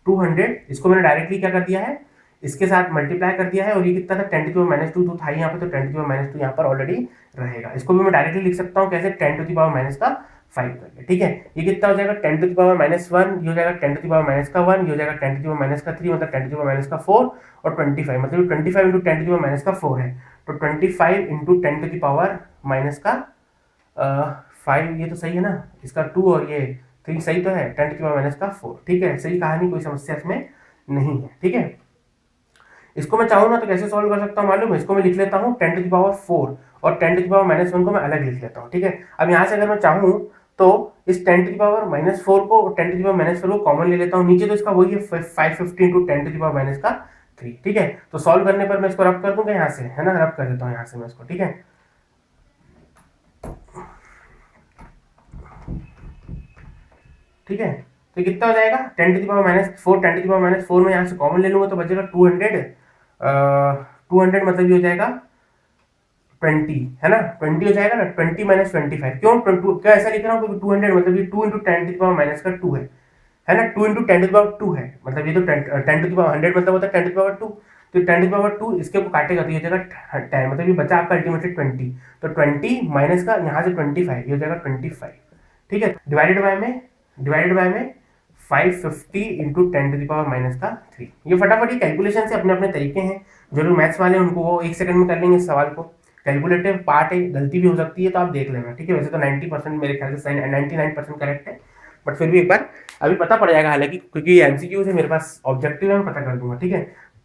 200। इसको मैंने डायरेक्टली क्या कर दिया है, इसके साथ मल्टीप्लाई कर दिया है, और ये कितना था 10 टू द पावर -2 तो था यहाँ पे, तो 10 टू द पावर -2 यहाँ पर ऑलरेडी रहेगा। इसको भी मैं डायरेक्टली लिख सकता हूँ कैसे, 10 टू द पावर -5 करके। ठीक है, ये कितना हो जाएगा 10 टू द पावर -1, ये हो जाएगा 10 टू द पावर -1, ये हो जाएगा 10 टू द पावर -3, मतलब 10 टू द पावर -4, और 25 मतलब 25 इंटू 10 टू द पावर -4 है, तो 25 इंटू 10 टू द पावर -5, ये तो सही है ना, इसका 2 और ये 3 सही तो है, 10 टू द पावर -4। ठीक है, सही कहानी, कोई समस्या इसमें नहीं है। ठीक है, इसको मैं चाहूँ ना तो कैसे सॉल्व कर सकता हूँ मालूम है, इसको मैं लिख लेता हूँ 10 टू द पावर 4 और 10 टू द पावर -1 को मैं अलग लिख लेता हूँ। ठीक है, अब यहाँ से अगर मैं चाहूँ तो इस 10 टू द पावर -4 को और 10 टू द पावर -4 को कॉमन ले लेता हूँ, नीचे तो इसका वही है 550 इंटू 10 टू द पावर -3। ठीक है, तो सॉल्व करने पर मैं इसको रब कर दूंगा यहाँ से, है ना, रब कर देता हूँ यहाँ से मैं इसको। ठीक है, ठीक है, तो कितना हो जाएगा 10 to the power -4, 10 to the power -4 में यहाँ से कॉमन ले लूंगा तो बचेगा 200, 200 मतलब ये हो जाएगा 20, है ना, 20 हो जाएगा ना, 20 - 25, क्यों ऐसा लिख रहा हूँ, क्योंकि 200 मतलब ये 2 इंटू 10 टू द पावर -2 है ना, 2 इंटू 10 टू द पावर 2 है, मतलब ये तो 10 टू द पावर 100 मतलब होता है 10 टू द पावर 2, तो 10 टू द पावर 2 इसके को काटेगा तो ये हो जाएगा 10, मतलब ये बचा आपका अल्टीमेटली 20, तो 20 माइनस का यहाँ से 25, ये हो जाएगा 25। ठीक है, डिवाइडेड बाय में 550 इंटू 10 टू द पावर -3। ये फटाफट कैलकुलेशन से अपने अपने तरीके हैं, जो लोग मैथ्स वाले हैं उनको वो 1 सेकंड में कर लेंगे इस सवाल को। कैलकुलेटिव पार्ट है, गलती भी हो सकती है, तो आप देख लेना, ठीक है। वैसे तो 90% मेरे ख्याल से 99% करेक्ट है, बट फिर भी एक बार अभी पता पड़ जाएगा, हालांकि क्योंकि एमसीक्यू से मेरे पास ऑब्जेक्टिव है, मैं पता कर दूंगा, ठीक है।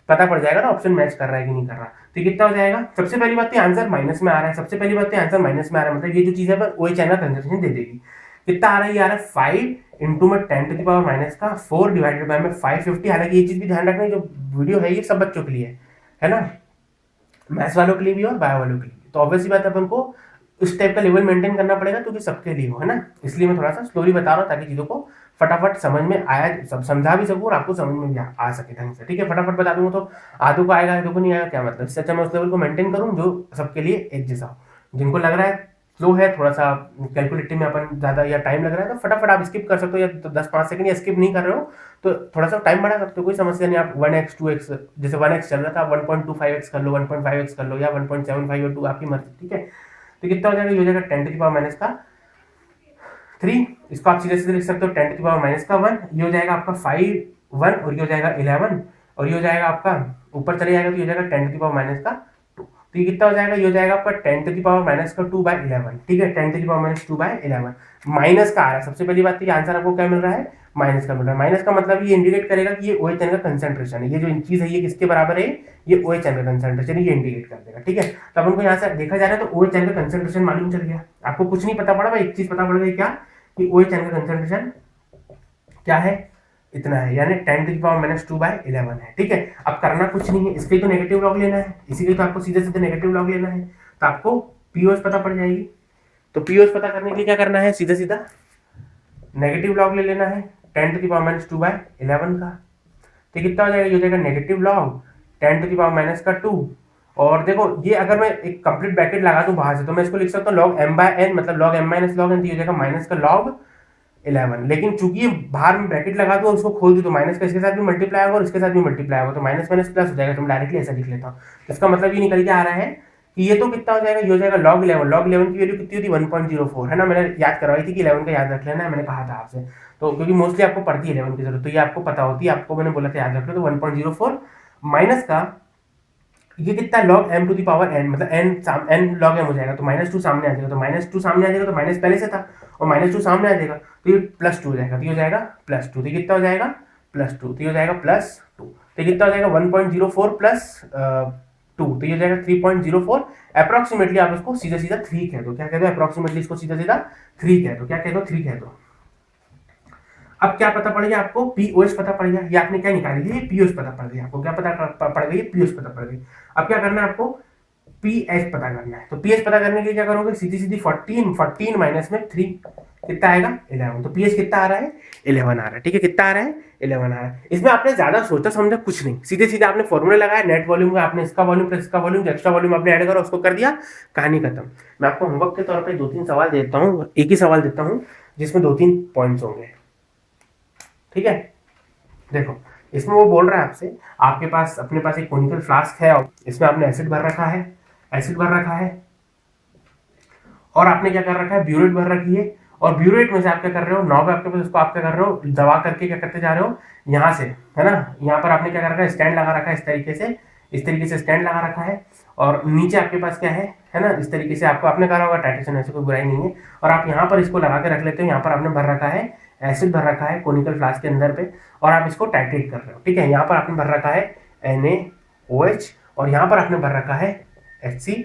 पता पड़ जाएगा ना ऑप्शन मैच कर रहा है कि नहीं कर रहा। तो कितना हो जाएगा, सबसे पहली बात तो आंसर माइनस में आ रहा है, सबसे पहली बात तो आंसर माइनस में आ रहा है, मतलब ये जो चीज है वो चैनल कंजर्वेशन दे देगी। कितना आ रहा है, ये आ रहा है 5 इंटू में 10 का 4 डिवाइडेड बाय में 550। हालांकि ये चीज भी ध्यान रखना, जो वीडियो है ये सब बच्चों के लिए है ना, मैथ्स वालों के लिए भी और बायो वालों के लिए। तो ऑब्वियसली बात है, अपन को इस टाइप का लेवल मेंटेन करना पड़ेगा, क्योंकि सबके लिए हो, है ना। इसलिए मैं थोड़ा सा स्लोली बता रहा हूँ, ताकि चीजों को फटाफट समझ में आया, सब समझा भी सकूँ और आपको समझ में भी आ सके ढंग से, ठीक है। फटाफट बता दूंगा तो आधों को आएगा, आधों को नहीं आएगा, क्या मतलब। इससे अच्छा मैं उस लेवल को मेंटेन करूँ जो सबके लिए एक जैसा हो। जिनको लग रहा है स्लो है, थोड़ा सा कैलकुलेटिव में अपन ज्यादा या टाइम लग रहा है, तो फटाफट आप स्किप कर सकते हो, या तो 10-5 सेकंड या स्किप नहीं कर रहे हो तो थोड़ा सा टाइम बढ़ा सकते हो, कोई समस्या नहीं। आप 1x 2x, जैसे 1x चल रहा था, आप 1.25x कर लो, 1.5x कर लो, या 1.75 या 2, आपकी मर्जी, ठीक है। तो कितना हो जाएगा, ये हो जाएगा 10⁻³ इसको आप सीधे सीधे लिख सकते हो 10⁻⁻1। ये हो जाएगा आपका 5 1, और ये हो जाएगा 11, और ये हो जाएगा आपका ऊपर चले जाएगा तो ये हो जाएगा 10⁻²। तो ये कितना हो जाएगा, ये हो जाएगा आपका 10⁻²/11, ठीक है। 10⁻²/11 माइनस का आ रहा है। सबसे पहली बात तो ये आंसर आपको क्या मिल रहा है, माइनस का मिल रहा है। माइनस का मतलब ये इंडिकेट करेगा कि ये OH का कंसेंट्रेशन है, ये जो चीज है ये किसके बराबर है, ये OH का कंसेंट्रेशन है, ये इंडिकेट कर देगा, ठीक है। तो अपन को यहाँ से देखा जा रहा है तो OH का कंसेंट्रेशन मालूम चल गया। आपको कुछ नहीं पता पड़ा, एक चीज पता पड़ गई, क्या कि OH का कंसेंट्रेशन क्या है, इतना है, यानी 10⁻²/11 है, ठीक है। अब करना कुछ नहीं है, इसके तो नेगेटिव लॉग लेना है, इसी के तो आपको सीधे सीधे नेगेटिव लॉग लेना है, तो आपको पीओएस पता पड़ जाएगी। तो पीओएस पता करने के लिए क्या करना है, सीधा सीधा नेगेटिव लॉग ले लेना है 10⁻²/11 का। तो कितना हो जाएगा, ये हो जाएगा नेगेटिव लॉग 10⁻²। और देखो ये अगर मैं एक कंप्लीट ब्रैकेट लगा दूं बाहर से, तो मैं इसको लिख सकता हूँ log m/n, मतलब log m - log n, तो ये हो जाएगा माइनस का log 11। लेकिन चूंकि बाहर में ब्रैकेट लगा दो और उसको खोल दी, तो माइनस का इसके साथ भी मल्टीप्लाई होगा और इसके साथ भी मल्टीप्लाई होगा, तो माइनस माइनस प्लस हो जाएगा। तो मैं डायरेक्टली ऐसा लिख लेता हूँ। इसका मतलब ये निकल के आ रहा है कि ये तो कितना हो जाएगा, ये हो जाएगा log 11। log 11 की वैल्यू कितनी होती है, 1.04, है ना। मैंने याद करवाई थी कि 11 का याद रख लेना है, मैंने कहा था आपसे, तो क्योंकि मोस्टली आपको पड़ती है 11 की जरूरत, तो ये आपको पता होती है, आपको मैंने बोला था याद रख लो। तो 1.04 माइनस का ये कितना log m⁻n, मतलब n log m हो जाएगा, तो -2 सामने आ जाएगा, तो -2 सामने आ जाएगा, तो माइनस पहले से था और -2 सामने आ जाएगा, तो ये +2 हो जाएगा, तो ये हो जाएगा +2। तो कितना हो जाएगा, +2, तो ये हो जाएगा +2। तो कितना हो जाएगा 1.04 +2, तो ये हो जाएगा 3.04। अप्रॉक्सीमेटली आप इसको सीधा सीधा 3 कह दो, क्या कह दो, अप्रॉक्सीमेटली इसको सीधा सीधा 3 कह दो, क्या कह दो, 3 कह दो। अब क्या पता पड़ गया आपको, पीओएस पता पड़ गया, ये आपने क्या निकाली थी, पीओएस पता पड़ गया आपको, क्या पता पड़ गई, पीओएस पता पड़ गई। अब क्या करना है आपको, पीएच पता करना है। तो पीएच पता करने के लिए क्या करोगे, सीधी सीधी 14 माइनस में 3 कितना आएगा, 11। तो पीएच कितना आ रहा है, 11 आ रहा है, ठीक है। कितना आ रहा है, 11 आ रहा है। इसमें आपने ज्यादा सोचा समझा कुछ नहीं, सीधे सीधे आपने फॉर्मूला लगाया, नेट वॉल्यूम का आपने इसका वॉल्यूम प्लस इसका वॉल्यूम, एक्स्ट्रा वॉल्यूम आपने ऐड करा, उसको कर दिया, कहानी खत्म। मैं आपको होमवर्क के तौर पर 2-3 सवाल देता हूँ, एक ही सवाल देता हूँ जिसमें 2-3 पॉइंट्स होंगे, ठीक है। देखो इसमें वो बोल रहा है आपसे, आपके पास अपने पास एक कोनिकल फ्लास्क है, इसमें आपने एसिड भर रखा है, एसिड भर रखा है, और आपने क्या कर रखा है, ब्यूरेट भर रखी है, और ब्यूरेट में से आप क्या कर रहे हो, नॉब आपके पास, उसको आप क्या कर रहे हो, दबा करके क्या करते जा रहे हो यहाँ से, है ना। यहाँ पर आपने क्या कर रखा है, स्टैंड लगा रखा है, इस तरीके से स्टैंड लगा रखा है, और नीचे आपके पास क्या है ना, इस तरीके से आपको आपने कहा होगा टाइट्रेशन, ऐसे कोई बुराई नहीं है। और आप यहाँ पर इसको लगा के रख लेते हो, यहाँ पर आपने भर रखा है एसिड भर रखा है कोनिकल फ्लास्क के अंदर पे, और आप इसको टाइट्रेट कर रहे हो, ठीक है। यहाँ पर आपने भर रखा है NaOH, और यहाँ पर आपने भर रखा है HCl,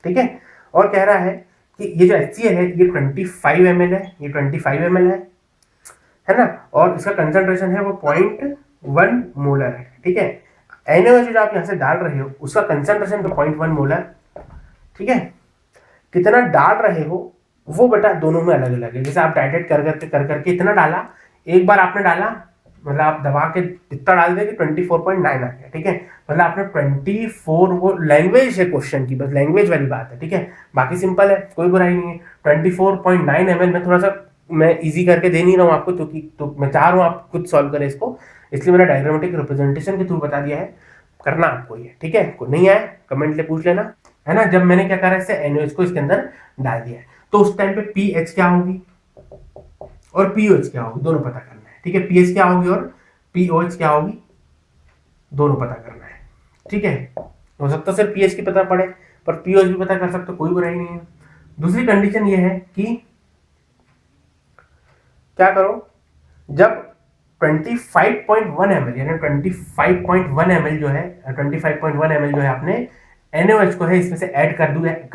ठीक है। और कह रहा है कि ये जो HCl है ये 25 ml है, ये 25 ml है ना, और इसका कंसंट्रेशन है वो 0.1 मोलर है, ठीक है। NaOH जो आप यहाँ से डाल रहे हो उसका कंसंट्रेशन तो 0.1 मोलर, ठीक है। कितना डाल रहे हो वो बेटा दोनों में अलग अलग है। जैसे आप टाइट्रेट कर करके इतना डाला, एक बार आपने डाला, मतलब आप दबा के इतना डाल दे कि 24.9 आ गया, ठीक है। मतलब आपने 24, वो लैंग्वेज है क्वेश्चन की, बस लैंग्वेज वाली बात है, ठीक है। बाकी सिंपल है, कोई बुराई नहीं है। 24.9 ml में थोड़ा सा मैं इजी करके दे नहीं रहा हूँ आपको, क्योंकि तो मैं चाह रहा हूँ आप खुद सॉल्व करें इसको, इसलिए मैंने डायग्रामेटिक रिप्रेजेंटेशन के थ्रू बता दिया है, करना आपको ये, ठीक है। को नहीं आया कमेंट ले पूछ लेना, है ना। जब मैंने क्या करा, इससे NaOH को इसके अंदर डाल दिया है, तो उस टाइम पे पीएच क्या होगी और पीओएच क्या होगी, दोनों पता करना है, ठीक है। पीएच क्या होगी और पीओएच क्या होगी, दोनों पता करना है, ठीक है। हो सकता है सिर्फ पीएच की पता पड़े, और पीओच भी पता कर सकते हो, कोई बुराई नहीं है। दूसरी कंडीशन ये है कि क्या करो, जब 25.1 ml यानी 25.1 ml जो है 25.1 ml जो है आपने NaOH को है इसमें से ऐड कर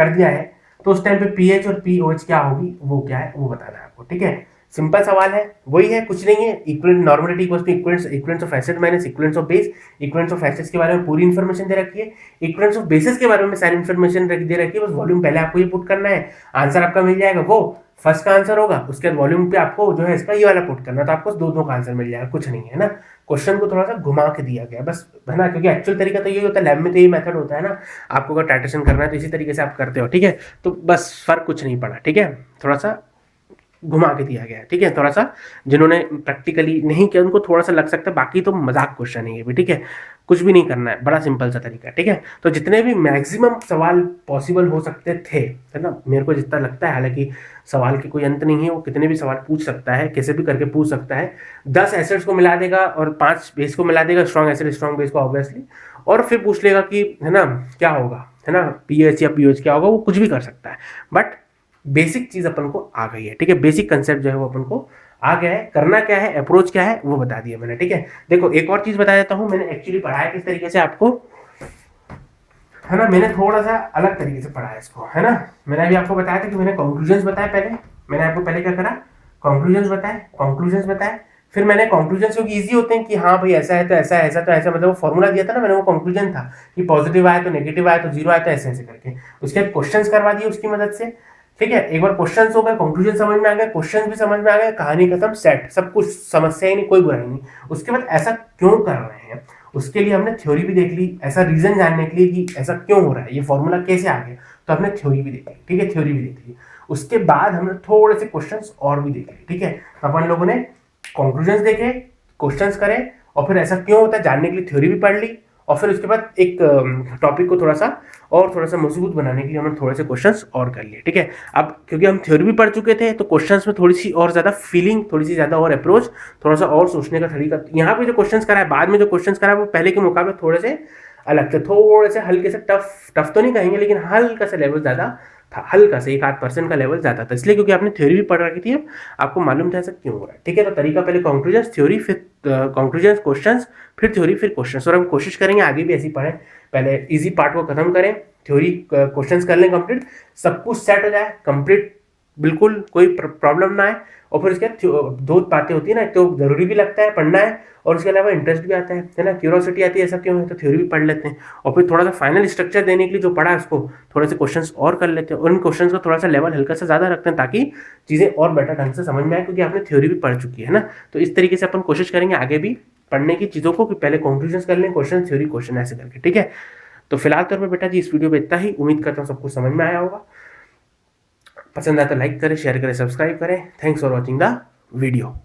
दिया है, तो उस टाइम पे पीएच और पीओएच क्या होगी वो क्या है वो बताना है आपको, ठीक है। सिंपल सवाल है, वही है, कुछ नहीं है। Equivalent normality equals to equivalence of acid minus equivalence of base. Equivalence of acids के बारे में पूरी इंफॉर्मेशन दे रखी है, इक्विवेलेंस ऑफ बेसिस के बारे में सारी इंफॉर्मेशन दे रखी है, बस वॉल्यूम पहले आपको ये पुट करना है, आंसर आपका मिल जाएगा, वो फर्स्ट का आंसर होगा। उसके बाद वॉल्यूम पे आपको जो है इसका ये वाला पुट करना, तो आपको दो का आंसर मिल जाएगा, कुछ नहीं है ना। क्वेश्चन को थोड़ा सा घुमा के दिया गया बस, है ना, क्योंकि एक्चुअल तरीका तो यही होता है, लैब में तो यही मेथड होता है ना, आपको अगर टाइट्रेशन करना है तो इसी तरीके से आप करते हो, ठीक है। तो बस फर्क कुछ नहीं पड़ा, ठीक है, थोड़ा सा घुमा के दिया गया है, ठीक है। थोड़ा सा जिन्होंने प्रैक्टिकली नहीं किया उनको थोड़ा सा लग सकता है, बाकी तो मजाक क्वेश्चन है ये भी, ठीक है, कुछ भी नहीं करना है, बड़ा सिंपल सा तरीका है, ठीक है। तो जितने भी मैक्सिमम सवाल पॉसिबल हो सकते थे, है ना, मेरे को जितना लगता है, हालांकि सवाल की कोई अंत नहीं है, वो कितने भी सवाल पूछ सकता है, कैसे भी करके पूछ सकता है। 10 एसिड्स को मिला देगा और 5 बेस को मिला देगा, स्ट्रॉन्ग एसिड स्ट्रॉन्ग बेस को ऑब्वियसली, और फिर पूछ लेगा कि है ना क्या होगा, है ना, पीएच या पीओएच क्या होगा, वो कुछ भी कर सकता है। बट बेसिक चीज अपन को आ गई है, ठीक है, बेसिक कंसेप्ट जो है वो अपन को आ गया है। करना क्या है, अप्रोच क्या है वो बता दिया मैंने, ठीक है। देखो एक और चीज बता देता हूं, मैंने एक्चुअली पढ़ाया किस तरीके से आपको, है ना, मैंने थोड़ा सा अलग तरीके से पढ़ाया इसको, है ना। मैंने अभी आपको बताया था कि मैंने कंक्लूजन्स बताए पहले, मैंने आपको पहले क्या करा, कंक्लूजन्स बताए, फिर मैंने कंक्लूजन्स क्योंकि इजी होते हैं कि हाँ भाई ऐसा है तो ऐसा है, ऐसा तो ऐसा, मतलब वो फॉर्मूला दिया था ना मैंने, वो कंक्लूजन था कि पॉजिटिव आया तो नेगेटिव आया तो जीरो आया तो ऐसे ऐसे करके, उसके बाद क्वेश्चंस करवा दिए उसकी मदद से, ठीक है। एक बार क्वेश्चंस हो गए, कंक्लूजन समझ में आ गया, क्वेश्चंस भी समझ में आ गए, कहानी खत्म, सेट, सब कुछ, समस्या ही नहीं, कोई बुराई नहीं। उसके बाद ऐसा क्यों कर रहे हैं, उसके लिए हमने थ्योरी भी देख ली, ऐसा रीजन जानने के लिए कि ऐसा क्यों हो रहा है, ये फॉर्मूला कैसे आ गया, तो हमने थ्योरी भी देख ली, ठीक है, थ्योरी भी देख ली। उसके बाद हमने थोड़े से क्वेश्चंस और भी देख लिए, ठीक है। अपन लोगों ने कंक्लूजन्स देखे, क्वेश्चंस करें, और फिर ऐसा क्यों होता है जानने के लिए थ्योरी भी पढ़ ली, और फिर उसके बाद एक टॉपिक को थोड़ा सा मजबूत बनाने के लिए हमने थोड़े से क्वेश्चंस और कर लिए, ठीक है। अब क्योंकि हम थ्योरी भी पढ़ चुके थे तो क्वेश्चंस में थोड़ी सी और ज़्यादा फीलिंग, थोड़ी सी ज़्यादा और अप्रोच, थोड़ा सा और सोचने का तरीका, यहाँ पे जो क्वेश्चंस करा है, बाद में जो क्वेश्चंस करा है वो पहले के मुकाबले थोड़े से अलग थे, थोड़े से हल्के से टफ तो नहीं कहेंगे, लेकिन हल्का सा लेवल ज़्यादा था, हल्का से 1-8% का लेवल ज़्यादा था, इसलिए क्योंकि आपने थ्योरी भी पढ़ रखी थी, अब आपको मालूम था ऐसा क्यों हो रहा है, ठीक है। तो तरीका पहले कंक्लूजन थ्योरी, फिर कंक्लूजन क्वेश्चंस, फिर थ्योरी, फिर क्वेश्चंस, और हम कोशिश करेंगे आगे भी ऐसी पढ़ें, पहले इजी पार्ट को खत्म करें, थ्योरी क्वेश्चंस कर लें कंप्लीट, सब कुछ सेट हो जाए कंप्लीट, बिल्कुल कोई प्रॉब्लम ना आए, और फिर उसके बाद दो बातें होती है ना, एक तो जरूरी भी लगता है पढ़ना है, और उसके अलावा इंटरेस्ट भी आता है ना, क्यूरियोसिटी आती है ऐसा क्यों है, तो थ्योरी भी पढ़ लेते हैं, और फिर थोड़ा सा फाइनल स्ट्रक्चर देने के लिए जो पढ़ा है उसको थोड़े से क्वेश्चंस और कर लेते हैं, और उन क्वेश्चंस का थोड़ा सा लेवल हल्का सा ज़्यादा रखते हैं ताकि चीज़ें और बेटर ढंग से समझ में आए, क्योंकि आपने थ्योरी भी पढ़ चुकी है ना। तो इस तरीके से अपन कोशिश करेंगे आगे भी पढ़ने की चीज़ों को, कि पहले कंक्लूजन कर लें, क्वेश्चन थ्योरी क्वेश्चन ऐसे करके, ठीक है। तो फिलहाल तौर पर बेटा जी इस वीडियो में इतना ही, उम्मीद करता हूँ सब कुछ समझ में आया होगा। पसंद आया तो लाइक करें, शेयर करें, सब्सक्राइब करें। Thanks for watching the video.